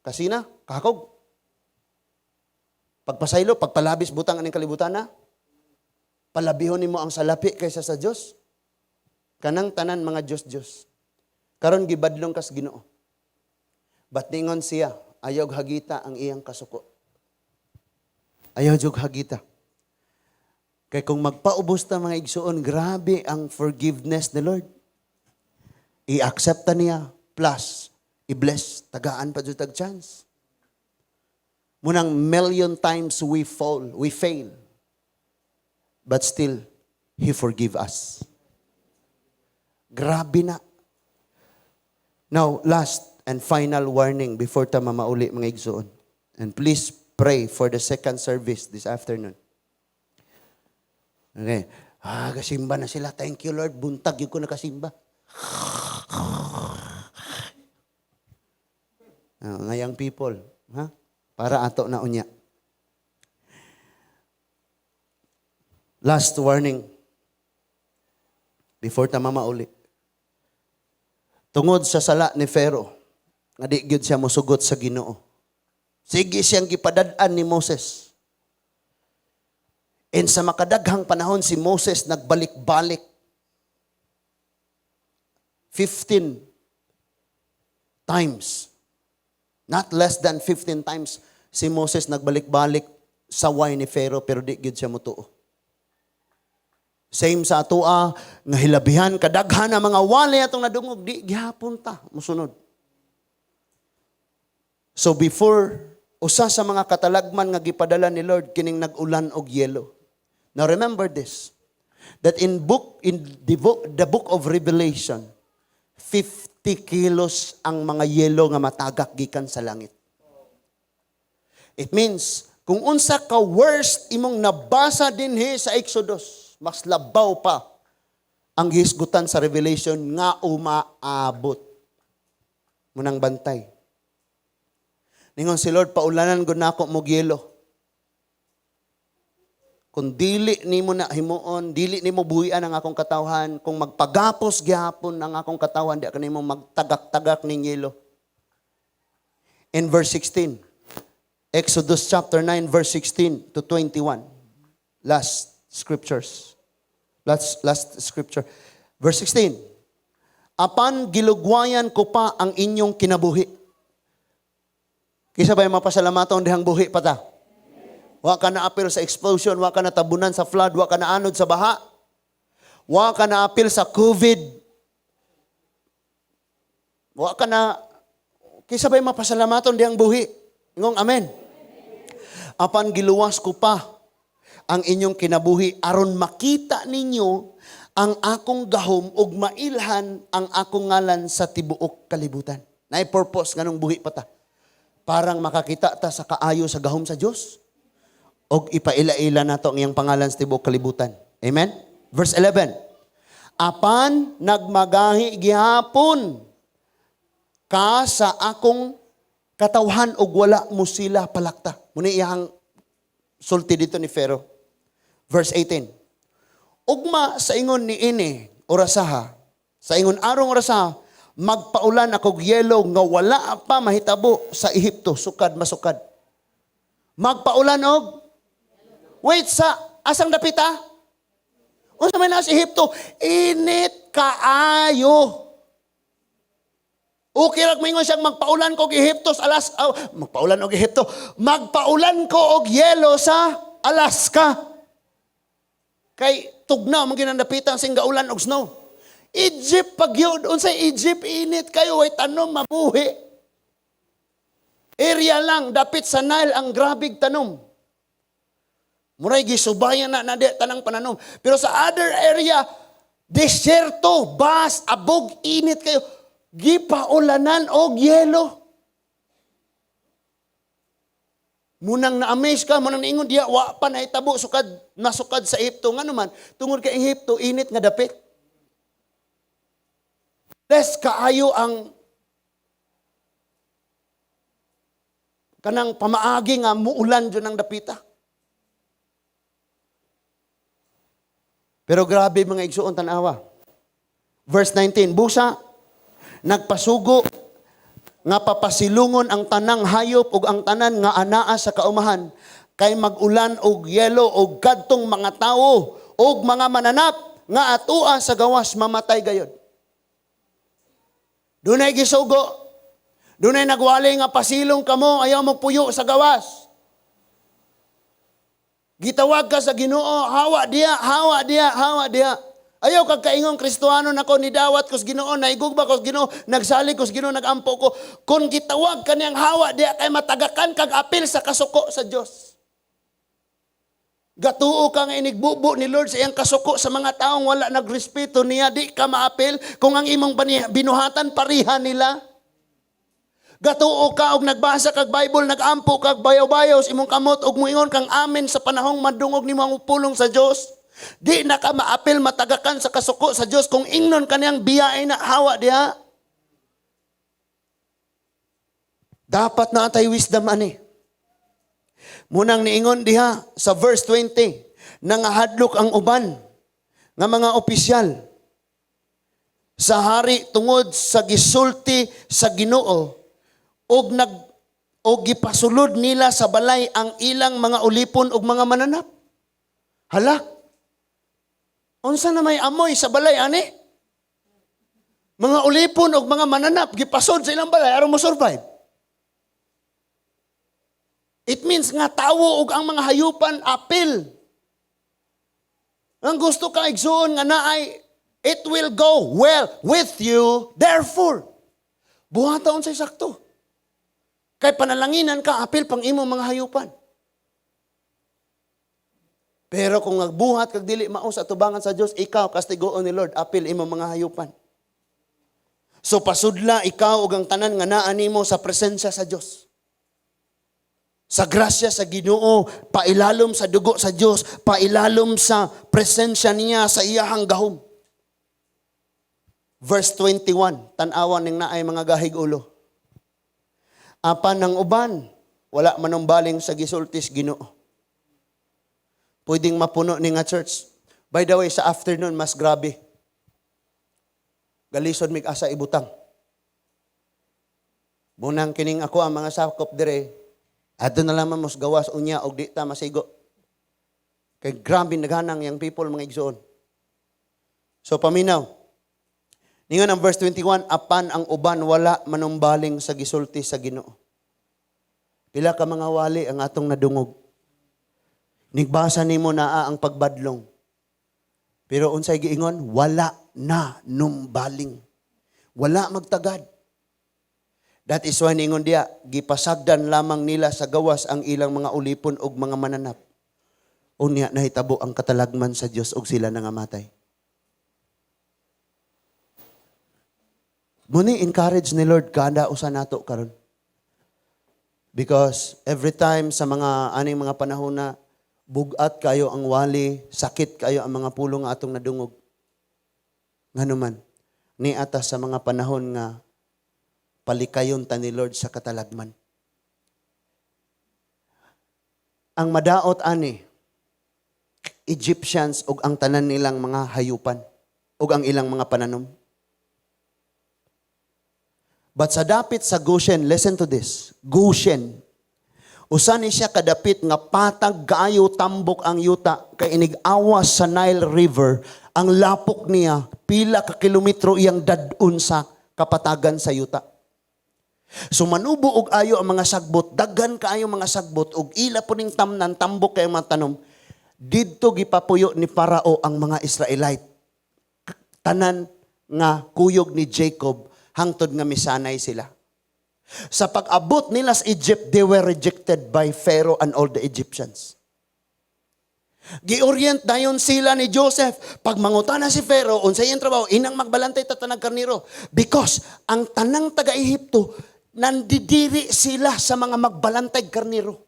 kasina, kakog. Pagpasaylo, pagpalabis butang aning kalibutan na, palabihon nimo ang salapi kaysa sa Diyos. Kanang tanan mga Diyos-Diyos. Karon gibadlong kas Ginoo. Batingon siya, ayaw hagita ang iyang kasuko. Ayaw jug hagita. Kay kung magpaubos ta mga igsuon, grabe ang forgiveness ni Lord. I-accept niya, plus, i-bless, tagaan pa jud tag chance. Munang million times we fail. But still, He forgive us. Grabe na. Now, last and final warning before ta mamauli mga igsoon. And please pray for the second service this afternoon. Okay. Kasimba na sila. Thank you, Lord. Buntag yung ko nakasimba. Ngayang people. Para ato na unya. Last warning. Before ta mamauli. Tungod sa sala ni Pharaoh, nga di gyud siya mosugot sa Ginoo. Sige siyang gipadad-an ni Moses. And sa makadaghang panahon si Moses nagbalik-balik. 15 times. Not less than 15 times si Moses nagbalik-balik sa way ni Pharaoh pero di gyud siya motuo. Same sa atua, nga hilabihan, kadaghan ang mga wali atong nadungog, di gihapon ta, musunod. So before, usa sa mga katalagman nga gipadala ni Lord, kining nag-ulan og yelo. Now remember this, that in the book of Revelation, 50 kilos ang mga yelo nga matagak gikan sa langit. It means, kung unsa ka worst imong nabasa dinhi sa Exodus, mas labaw pa ang gihisgutan sa Revelation nga umaabot. Munang bantay. Ningon si Lord, paulanan gud nako mo yelo. Kung dili nimo na himuon, dili nimo buhian ang akong katawhan, kung magpagapos gihapon ang akong katawhan, di ka nimo magtagak-tagak ning yelo. In verse 16, Exodus chapter 9, verse 16 to 21. Last scriptures. Last scripture. Verse 16. Apan gilugwayan ko pa ang inyong kinabuhi. Kisa ba'y mapasalamaton dihang buhi pa ta? Wa ka na apil sa explosion, wa ka na tabunan sa flood, wa ka na anod sa baha. Wa ka na apil sa COVID. Wa ka na, kisa ba'y mapasalamaton dihang buhi? Ngong amen. Apan giluwas ko pa ang inyong kinabuhi aron makita ninyo ang akong gahom ug mailhan ang akong ngalan sa tibuok kalibutan. Naay purpose nganong buhi pa ta. Parang makakita ta sa kaayo sa gahom sa Dios og ipaila-ila nato ang iyang pangalan sa tibuok kalibutan. Amen. Verse 11. Apan nagmagahi gihapon ka sa akong katawhan og wala mo sila palakta. Muna iyang sulti dito ni Pharaoh. Verse 18. Ugma sa ingon ni ini orasaha, sa ingon arong orasaha, magpaulan ako yelo nga wala pa mahitabo sa Ehipto, sukad masukad. Magpaulan og wait sa asang dapita? Unsa may na sa Ehipto? Init kaayo. Okay lang mingon siyang magpaulan ko og Ehipto sa Alaska. Magpaulan og Ehipto. Magpaulan ko og yelo sa Alaska. Kay tugnaw man ginandapitan sing gaulan og snow. Egypt pagyud unsay Egypt init kayo way tanom mabuhi. Area lang dapit sa Nile ang grabig tanom. Muray gisubayan na di tanang pananom. Pero sa other area deserto, bas, abog, init kayo. Gipaulanan og yelo. Munang na-amaze ka, munang naingon diya, wa pa na itabo, sukad, nasukad sa Ehipto. Nga naman, tungod kay Ehipto, init nga dapit. Less kaayo ang kanang pamaagi nga muulan dyan ang dapita. Pero grabe mga igsuon tanawa. Verse 19, busa, nagpasugo nga papasilungon ang tanang hayop ug ang tanan nga anaa sa kaumahan kay magulan og yelo og kadtong mga tawo og mga mananap nga atua sa gawas mamatay gayod. Dunay gisugo. Dunay nagwali nga pasilong kamo ayaw mo puyo sa gawas. Gitawag ka sa Ginoo, hawa diya, hawa diya, hawa diya. Ayaw kag kaingong Kristohano nako ni dawat kos Ginoo, naigugba kos Ginoo, nagsalig kos Ginoo, nagampo ko. Kung gitawag kaniyang hawa diya kay matagakan kag apil sa kasuko sa Dios. Gatuo ka nga inigbubo ni Lord sa iyang kasuko sa mga taong wala nagrespeto niya, di ka maapil kung ang imong binuhatan pariha nila. Gatuo ka og nagbasa kag Bible, nagampo kag bayaw-bayaw sa imong kamot og muingon kang amen sa panahong madungog nimo ang pulong sa Dios. Di na ka maapil matagakan sa kasuko sa Dios kung ingnon kaniyang biyae na hawa diha. Dapat na atay wisdom ani. Munang niingon diha sa verse 20, nangahadlok ang uban nga mga opisyal sa hari tungod sa gisulti sa Ginoo og gipasulod nila sa balay ang ilang mga ulipon ug mga mananap. Hala. Unsa na may amoy sa balay ani? Mga ulipon ug mga mananap gipasod sa ilang balay aron mo survive. It means nga tawo ug ang mga hayupan apil. Ang gusto ka igsuon nga naay it will go well with you therefore. Buhataon sa sakto. Kay panalanginan ka apil pang imo mga hayupan. Pero kung nagbuhat kag dili mao sa tubangan sa Dios, ikaw kastigoon ni Lord apil imo mga hayupan. So pasudla ikaw ug ang tanan nga naa nimo sa presensya sa Dios. Sa grasya sa Ginoo, pailalom sa dugo sa Dios, pailalom sa presensya niya sa iyahang gahom. Verse 21, tanawan ning naay mga gahig ulo. Apan ng uban, wala manumbaling sa gisultis Ginoo. Pwedeng mapuno ni nga church. By the way, sa afternoon, mas grabe. Galisod mig asa ibutang. Bunang kining ako ang mga sakop dire, adto na lamang mos gawas unya og di ta masigo. Kay grabe naghanang yang people mga igsoon. So paminaw. Ningon ang verse 21, apan ang uban wala manumbaling sa gisulti sa Ginoo. Pila ka mga wali ang atong nadungog. Nigbasa nimo naa ang pagbadlong. Pero unsay giingon, wala na numbaling. Wala magtagad. That is why ningon diya, gipasagdan lamang nila sa gawas ang ilang mga ulipon ug mga mananap. Unya nahitabo ang katalagman sa Dios ug sila nangamatay. Muni encourage ni Lord kada usa nato karon. Because every time sa mga aning mga panahon na bugat kayo ang wali, sakit kayo ang mga pulong nga atong nadungog. Nganuman, ni atas sa mga panahon nga palikayon ta ni Lord sa katalagman. Ang madaot ani, Egyptians ug ang tanan nilang mga hayupan ug ang ilang mga pananom. But sa dapit sa Goshen, listen to this, Goshen, usa ni siya kadapit nga patag kaayo tambok ang yuta kay inig-awas sa Nile River, ang lapok niya pila ka kilometro iyang dadun sa kapatagan sa yuta. So manubo og ayo ang mga sagbot, daghan kaayo mga sagbot ug ila po ning tamnan tambok kay mga tanom. Didto gipapuyo ni Parao ang mga Israelite. Tanan nga kuyog ni Jacob hangtod nga misanay sila. Sa pag-abot nila sa Egypt, they were rejected by Pharaoh and all the Egyptians. Giorient dayon sila ni Joseph. Pag mangutana si Pharaoh, unsay iyang trabaho, inang magbalantay tatanang karniro. Because ang tanang taga-Ehipto, nandidiri sila sa mga magbalantay karniro.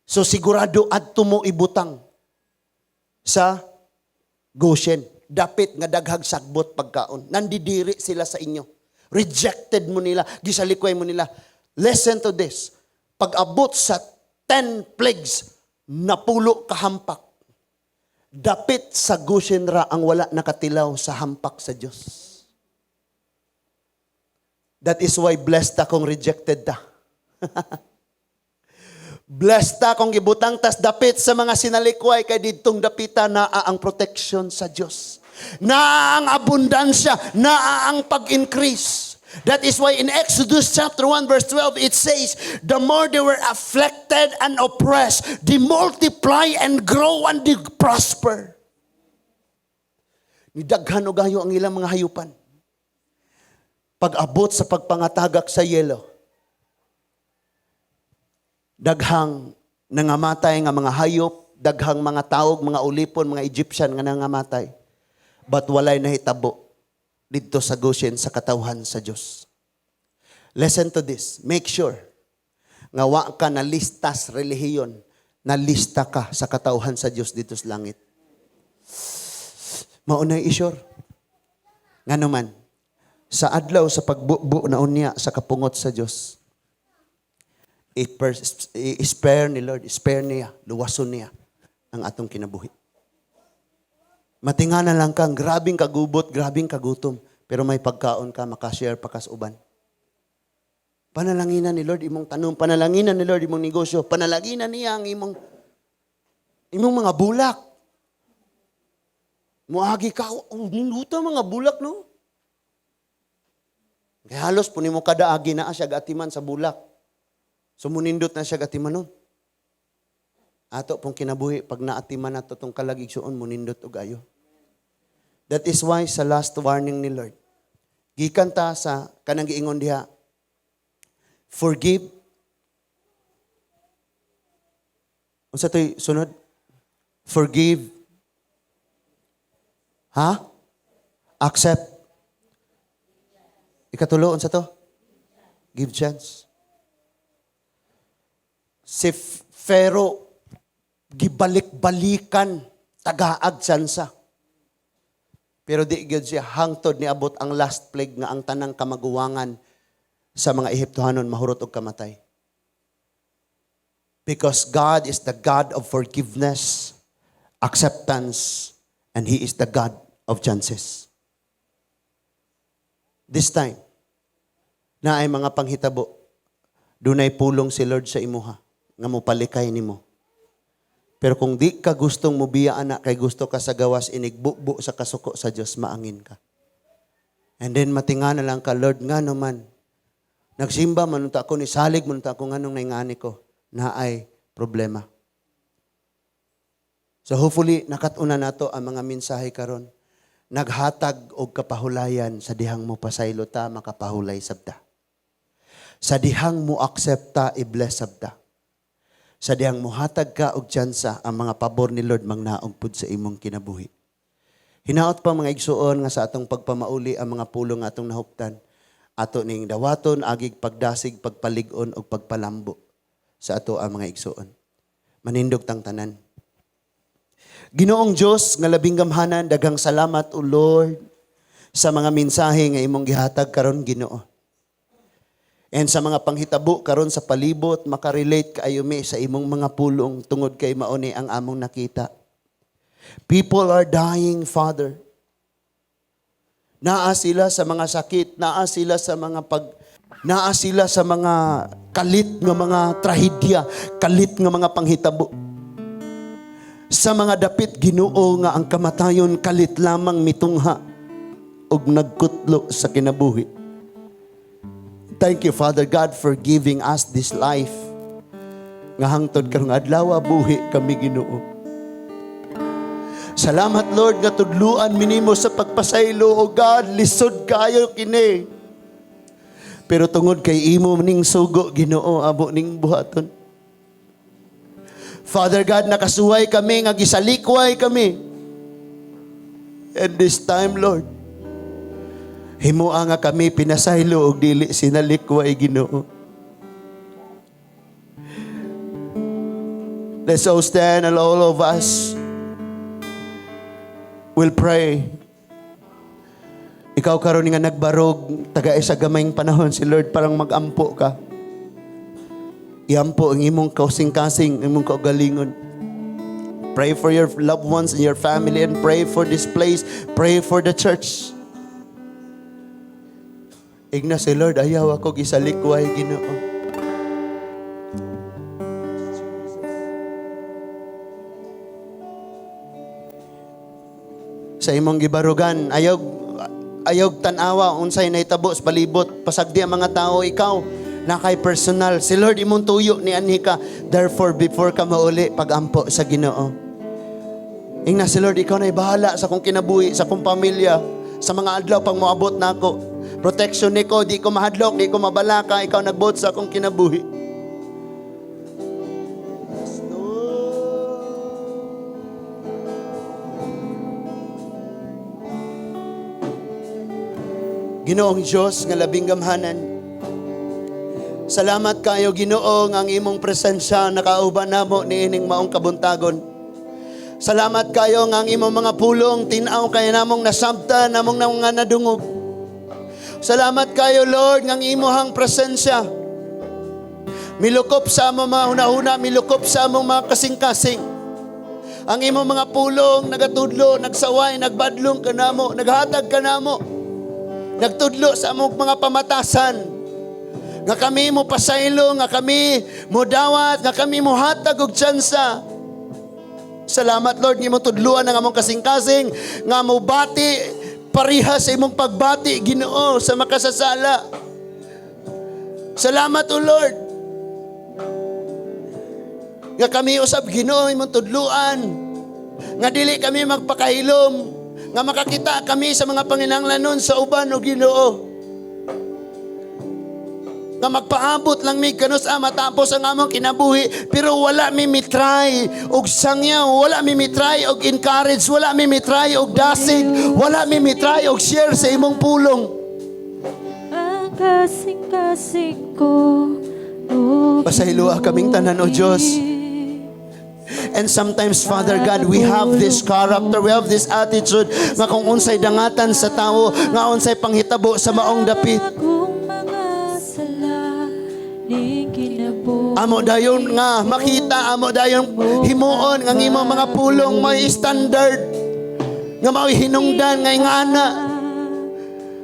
So sigurado adto mo ibutang sa Goshen. Dapit nga daghag sagbot pagkaon. Nandidiri sila sa inyo. Rejected mo nila, gisalikway mo nila. Listen to this. Pag-abot sa 10 plagues, napulo kahampak. Dapit sa Goshen ra ang wala nakatilaw sa hampak sa Diyos. That is why blessed akong rejected ta. Blessed akong gibutang tas dapit sa mga sinalikway kay didtong dapita naa ang protection sa Diyos. Naa ang abundansya, naa ang pag-increase. That is why in Exodus chapter 1 verse 12 it says, the more they were afflicted and oppressed, they multiply and grow and they prosper. Nidaghan o gayo ang ilang mga hayupan. Pag-abot sa pagpangatagak sa yelo, daghang nangamatay nga mga hayop, daghang mga taog, mga ulipon, mga Egyptian nga nangamatay. But walay nahitabo dito sa Goshen sa katawhan sa Diyos. Listen to this. Make sure nga wa ka na listas relihiyon, na lista ka sa katawhan sa Diyos dito sa langit. Maunay isure. Nga naman, sa adlaw sa pagbubo na unya sa kapungot sa Diyos, i-spare ni Lord, i-spare niya, luwason niya ang atong kinabuhi. Matingana lang kang, grabing kagubot, grabing kagutom, pero may pagkaon ka, makashare pa kas uban. Panalanginan ni Lord imong tanong, panalanginan ni Lord imong negosyo, panalanginan niya ang imong mga bulak. Muagi ka, minuta mga bulak, no? Kaya halos po ni mo kadaagi na siya gatiman sa bulak. Sumunindot na siya gatiman nun. Ato pong kinabuhi, pag naatiman na itong kalagigsuon, munindot o gayo. That is why sa last warning ni Lord, gikan ta sa kanang giingon diha, forgive. Unsa to'y sunod? Forgive. Ha? Accept. Ikatulo, unsa to? Give chance. Si Pharaoh, gibalik-balikan, tagaag sansa. Pero di gyud siya hangtod ni abot ang last plague nga ang tanang kamaguwangan sa mga Ehiptohanon mahurot og kamatay. Because God is the God of forgiveness, acceptance, and He is the God of chances. This time, na ay mga panghitabo, dunay pulong si Lord sa imuha, nga mo palikay nimo. Pero kung di ka gustong mubiya anak, kay gusto ka sa gawas, inigbubo sa kasuko sa Diyos, maangin ka. And then matinga na lang ka, Lord, nga naman, nagsimba man unta ako, nisalig man unta ako, nganong naingani ko, na ay problema. So hopefully, nakatuna nato ang mga mensahe karon, naghatag og kapahulayan sa dihang mo pasaylo ta, makapahulay sabda. Sa dihang mo aksepta, i-bless sabda. Sa dihang muhatag ka og tsansa ang mga pabor ni Lord mangnaog pud sa imong kinabuhi. Hinaot pa mga igsuon nga sa atong pagpamauli ang mga pulong atong nahuptan. Ato ning dawaton, agig pagdasig, pagpalig-on o pagpalambo sa ato ang mga igsuon. Manindog tang tanan. Ginoong Diyos nga labing gamhanan, daghang salamat o Lord sa mga mensahe nga imong gihatag karon Ginoo. And sa mga panghitabo karon sa palibot, makarelate kaayo mi sa imong mga pulong tungod kay mauni ang among nakita. People are dying, Father. Naa sila sa mga sakit, naa sila sa mga kalit nga mga trahedya, kalit nga mga panghitabo. Sa mga dapit Ginoo nga ang kamatayon kalit lamang mitungha ug nagkutlo sa kinabuhi. Thank you, Father God, for giving us this life. Nga hangtod karong adlaw buhi kami Ginoo. Salamat Lord nga tudluan minimo sa pagpasaylo o God, lisod kayo kini. Pero tungod kay imo ning sugo Ginoo abo ning buhaton. Father God, nakasuway kami nga gisalikway kami. And this time, Lord, himuha nga kami pinasaylo og dili sinalikway Ginoo. Let's all stand and all of us will pray. Ikaw karon nga nagbarog, taga sa gamayng panahon si Lord parang magampo ka. Iampo ang imong kasing-kasing, imong kaugalingon. Pray for your loved ones and your family and pray for this place. Pray for the church. Igna si Lord, ayaw ako gisalikway Ginoo. Sa imong gibarugan, ayaw tanawa, unsay nahitabo sa palibot, pasagdi ang mga tao, ikaw, na kay personal. Si Lord, imong tuyo ni anhi ka, therefore, before ka mauli, pagampo sa Ginoo. Igna si Lord, ikaw na'y bahala sa kong kinabuhi, sa kong pamilya, sa mga adlaw pang moabot na ako. Protection niko, di ko mahadlok, di ko mabalaka, ikaw nagbuot sa akong kinabuhi. Ginoong Diyos nga labing gamhanan, salamat kayo Ginoo nga ang imong presensya nakauban namo niining maong kabuntagon. Salamat kayo nga ang imong mga pulong tinaw kay namong nasabtan, namong nga nadungog. Salamat kayo, Lord, ng imuhang presensya. Milukop sa among mga hunahuna, milukop sa among mga kasing-kasing. Ang imong mga pulong, nagatudlo, nagsaway, nagbadlong ka namo, naghatag ka namo. Nagtudlo sa among mga pamatasan. Nga kami mo pasaylo, nga kami mo dawat, nga kami mo hatag og tsansa. Salamat, Lord, nga mo tudluan ng among kasing-kasing, nga mo bati, pariha sa imong pagbati, Ginoo, sa makasasala. Salamat, O Lord. Nga kami usab, Ginoo, imong tudluan. Nga dili kami magpakahilom. Nga makakita kami sa mga panginahanglanon sa uban, O Ginoo. Nga magpaabot lang mi kanus matapos ang among kinabuhi, pero wala mi mitry og sangyaw, wala mi mitry og encourage, wala mi mitry og dasig, wala mi mitry og share sa imong pulong. Ang kasing-kasing ko, Pasayloa kaming tanan, O Diyos. And sometimes, Father God, we have this character, we have this attitude nga kung unsay dangatan sa tao, nga unsay panghitabo sa maong dapit. Akong mga sala, ning kinabuhi Amo dayon nga makita, amo dayon himuon nga imo mga pulong may standard nga mao'y hinungdan nga ingana.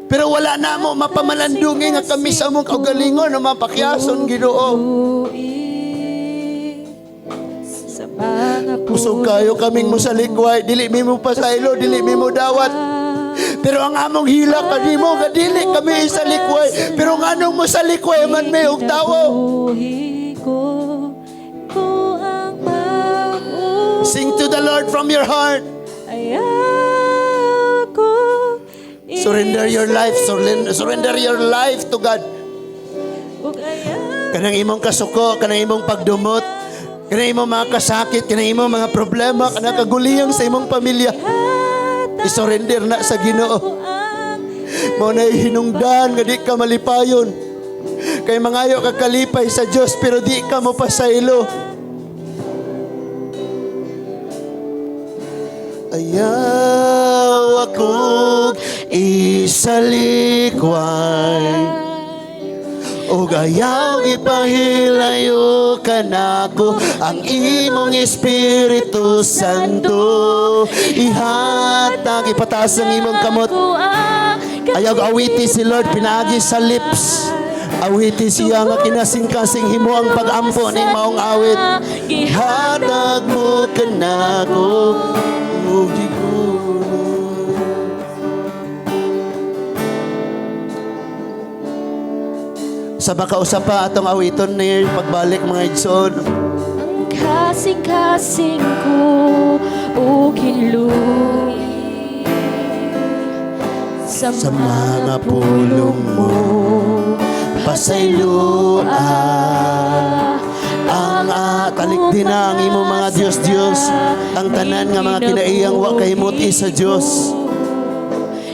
Pero wala na mo mapamalandungi nga kami sa among kaugalingon na mapakyason, Ginoo. sa mga Kusog kayo kaming musalikway, dili mi mo pasaylo, dili mi mo dawat. Pero ang among hila kanimo nga dili kami isalikway, pero nganong mo salikway man may og tawo. buhi ko ang pag-uwi. Sing to the Lord from your heart. Ayako Surrender your life, surrender your life to God. ug ayako Kanang imong kasuko, kanang imong pagdumot, kanang imong mga kasakit, kanang imong mga problema, kanang kaguliyang sa imong pamilya. I-surrender na sa Ginoo. Mao na hinungdan nga di ka malipayon. Kay mangayo ka kalipay sa Dios pero di ka mo pasaylo. Ayaw akong isalikway, ug ayaw ipahilayo kanako ang imong Espiritu Santo. Ihatag, ipataas ang imong kamot. Ayaw awiti si Lord, pinaagi sa lips. Awiti siya nga kinasing-kasing himo ang pag-ampo ning maong awit. Ihatag mo kanako, o Ginoo. Sa bakausap pa atong awiton ni pagbalik mga igsoon. ang kasing-kasing ko ug hiluy sa Mga pulong mo pasayloa ang talikdi na ang imo mga Dios ang tanan nga mga kinaiyang wa kahimuti sa Dios.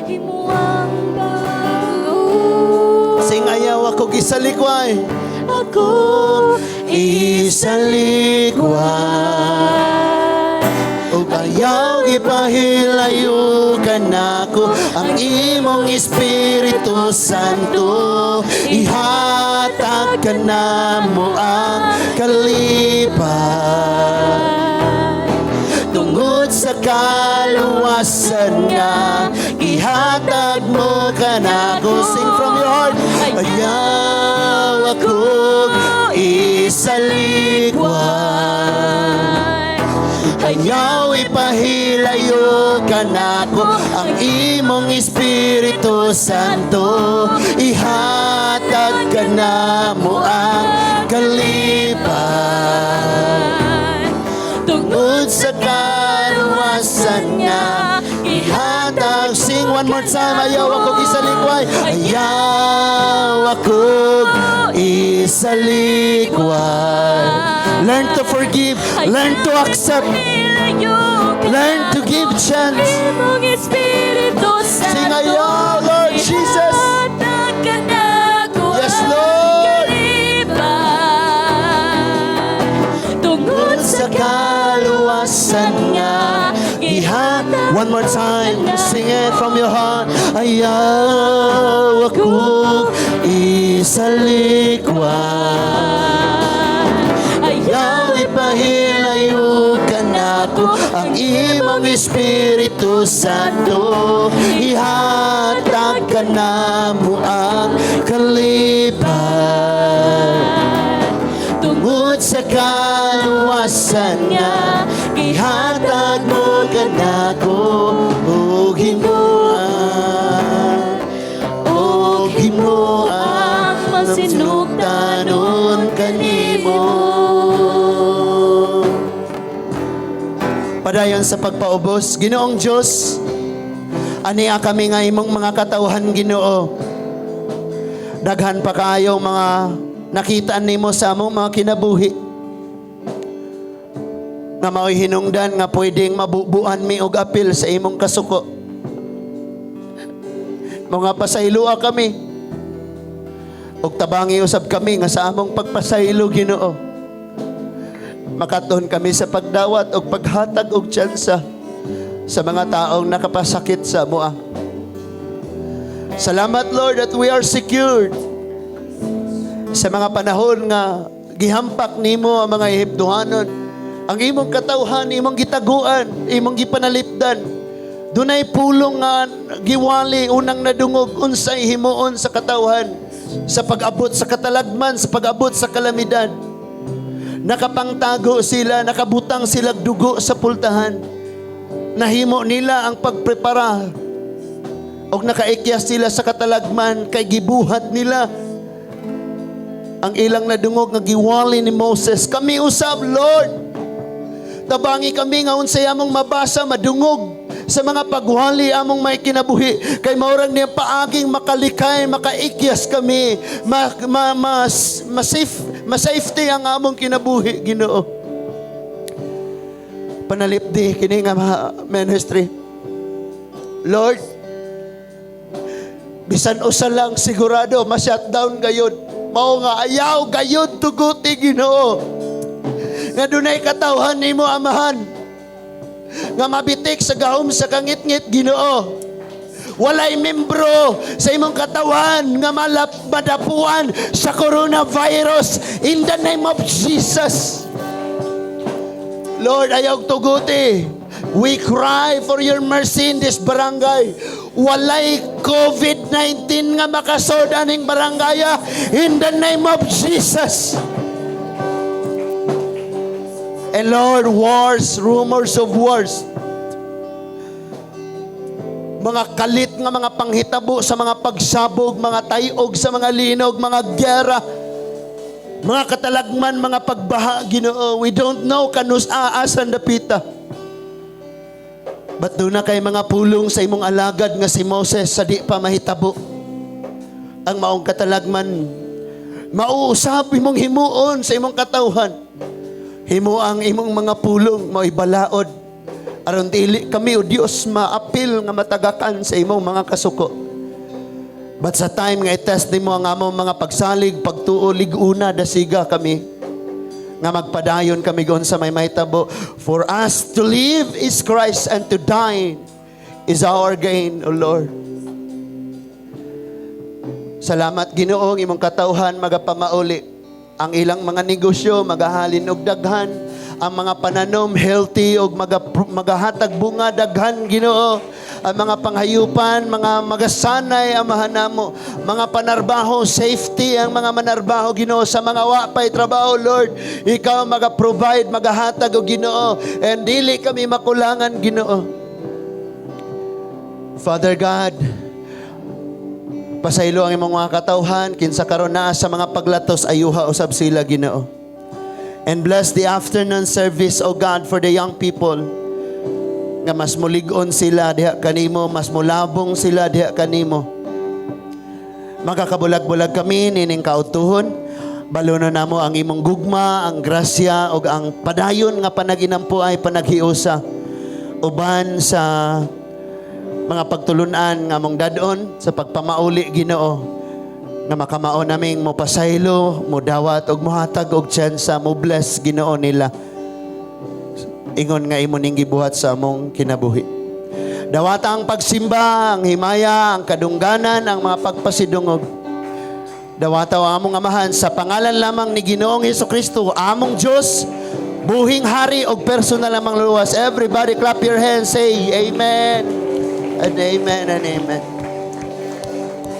himuang pag-uwi. Sing ayaw ako gisalikway, Ako isalikway, ug ayaw ipahilayo kanako ang imong Espiritu Santo. Ihatag ka na mo ang kalipay tungod sa kaluwasan nga ihatag mo kanako. Sing from your heart. Ayaw akong isalikway, ayaw ipahilayo kanako ang imong Espiritu Santo. Ihatag ka na mo ang kalipay tungod sa kaluwasan nga ihatag. Sing one more time. Ayaw akong isalikway, ayaw akong isalikway. Learn to forgive, learn to accept, learn to give chance. Imong Espiritu Santo. Sing ayaw, Lord Jesus. Ihatag ka na ko Yes, ang Lord. kalipay tungod Sa kaluwasan nga ihatag. One more time. Sing it from your heart. Ayaw akong isalikway, ayaw ipahilayo kanako ang imong Espiritu Santo. Ihatag ka na mo ang kalipay tungod sa kaluwasan nga ihatag mo kanako. O himuan masinugdanon kanimo. Padayon sa pagpaubos, Ginoong Diyos, ania kami nga imong mga katawhan, Ginoo. Daghan pa kayo mga nakita nimo sa among mga kinabuhi nga mao'y hinungdan nga pwedeng mabubuan mi og apil sa imong kasuko. Mga pasaylua kami og tabangi usab kami nga sa among pagpasaylo, Ginoo. Makaton kami sa pagdawat o paghatag og tsansa sa mga taong nakapasakit sa mua. Salamat, Lord, that we are secured sa mga panahon nga gihampak nimo ang mga ihibduhanon. Ang imong katawhan, imong gitaguan, imong gipanalipdan. Dunay pulong nga giwali unang nadungog unsay himuon sa katawhan, sa pag-abot sa katalagman, sa pag-abot sa kalamidad. Nakapangtago sila, nakabutang sila dugo sa pultahan. Nahimo nila ang pagprepara o nakaikyas sila sa katalagman kay gibuhat nila ang ilang nadungog nga giwali ni Moses. Kami usab, Lord, tabangi kami nga unsay among mabasa madungog sa mga pagwali among may kinabuhi kay maurang niya paaging makalikay makaikyas kami ma-safety ang among kinabuhi, Ginoo. Panalipdi kini nga ministry, Lord, bisan usa lang sigurado ma-shutdown gayud, mao nga ayaw gayud tuguti, Ginoo, nga dunay katawhan nimo, Amahan, nga mabitik sa gahom sa kangit-ngit, Ginoo. Walay membro sa imong katawan nga madapuan sa coronavirus in the name of Jesus. Lord, ayaw tuguti. We cry for your mercy in this barangay. Walay COVID-19 nga makasod aning barangaya in the name of Jesus. And Lord, wars, rumors of wars, mga kalit nga mga panghitabo sa mga pagsabog, mga tayog sa mga linog, mga gyera, mga katalagman, mga pagbaha, Ginoo. We don't know kanus aasan dapita. But doon na kay mga pulong sa imong alagad nga si Moses sa di pa mahitabo ang maong katalagman. Mauusap imong himuon sa imong katawhan. Himo ang imong mga pulong mo ibalaod aron dili kami o Dios maapil nga matagakan sa imong mga kasuko. But sa time nga i-test mo ang among mga pagsalig, pagtuo, liguna, dasiga kami nga magpadayon kami gon sa may mahitabo. For us to live is Christ and to die is our gain, O Lord. Salamat, Ginoo, imong katawhan magapamauli. Ang ilang mga negosyo magahalin og daghan, ang mga pananom healthy og magahatag bunga daghan, Ginoo. Ang mga panghayupan, mga magasanay amahan namo, mga panarbaho safety ang mga manarbaho, Ginoo, sa mga wapay trabaho, Lord. Ikaw maga-provide, magahatag og Ginoo, and dili kami makulangan, Ginoo. Father God, pasaylo ang imong mga katawhan kinsa karon naa sa mga paglatos ayuha usab sila, Ginoo. And bless the afternoon service, O God, for the young people nga mas mulig-on sila diha kanimo, mas mulabong sila diha kanimo. Magakabulag-bulag kami nining kautuhon. Balunon namo ang imong gugma, ang grasya ug ang padayon nga panaginampo ay panaghiusa uban sa mga pagtulunan nga mong dadon sa pagpamauli, Ginoo, nga makamao naming mo pasaylo, mo dawat og mohatag og tsansa, mo bless, Ginoo, nila. Ingon nga imo ning gibuhat sa among kinabuhi. Dawata ang pagsimba, ang himaya, ang kadungganan, ang mga pagpasidungog. Dawata ang among amahan sa pangalan lamang ni Ginoong Hesukristo, among Dios, buhing hari og personal lamang luwas. Everybody clap your hands, say amen. And amen and amen.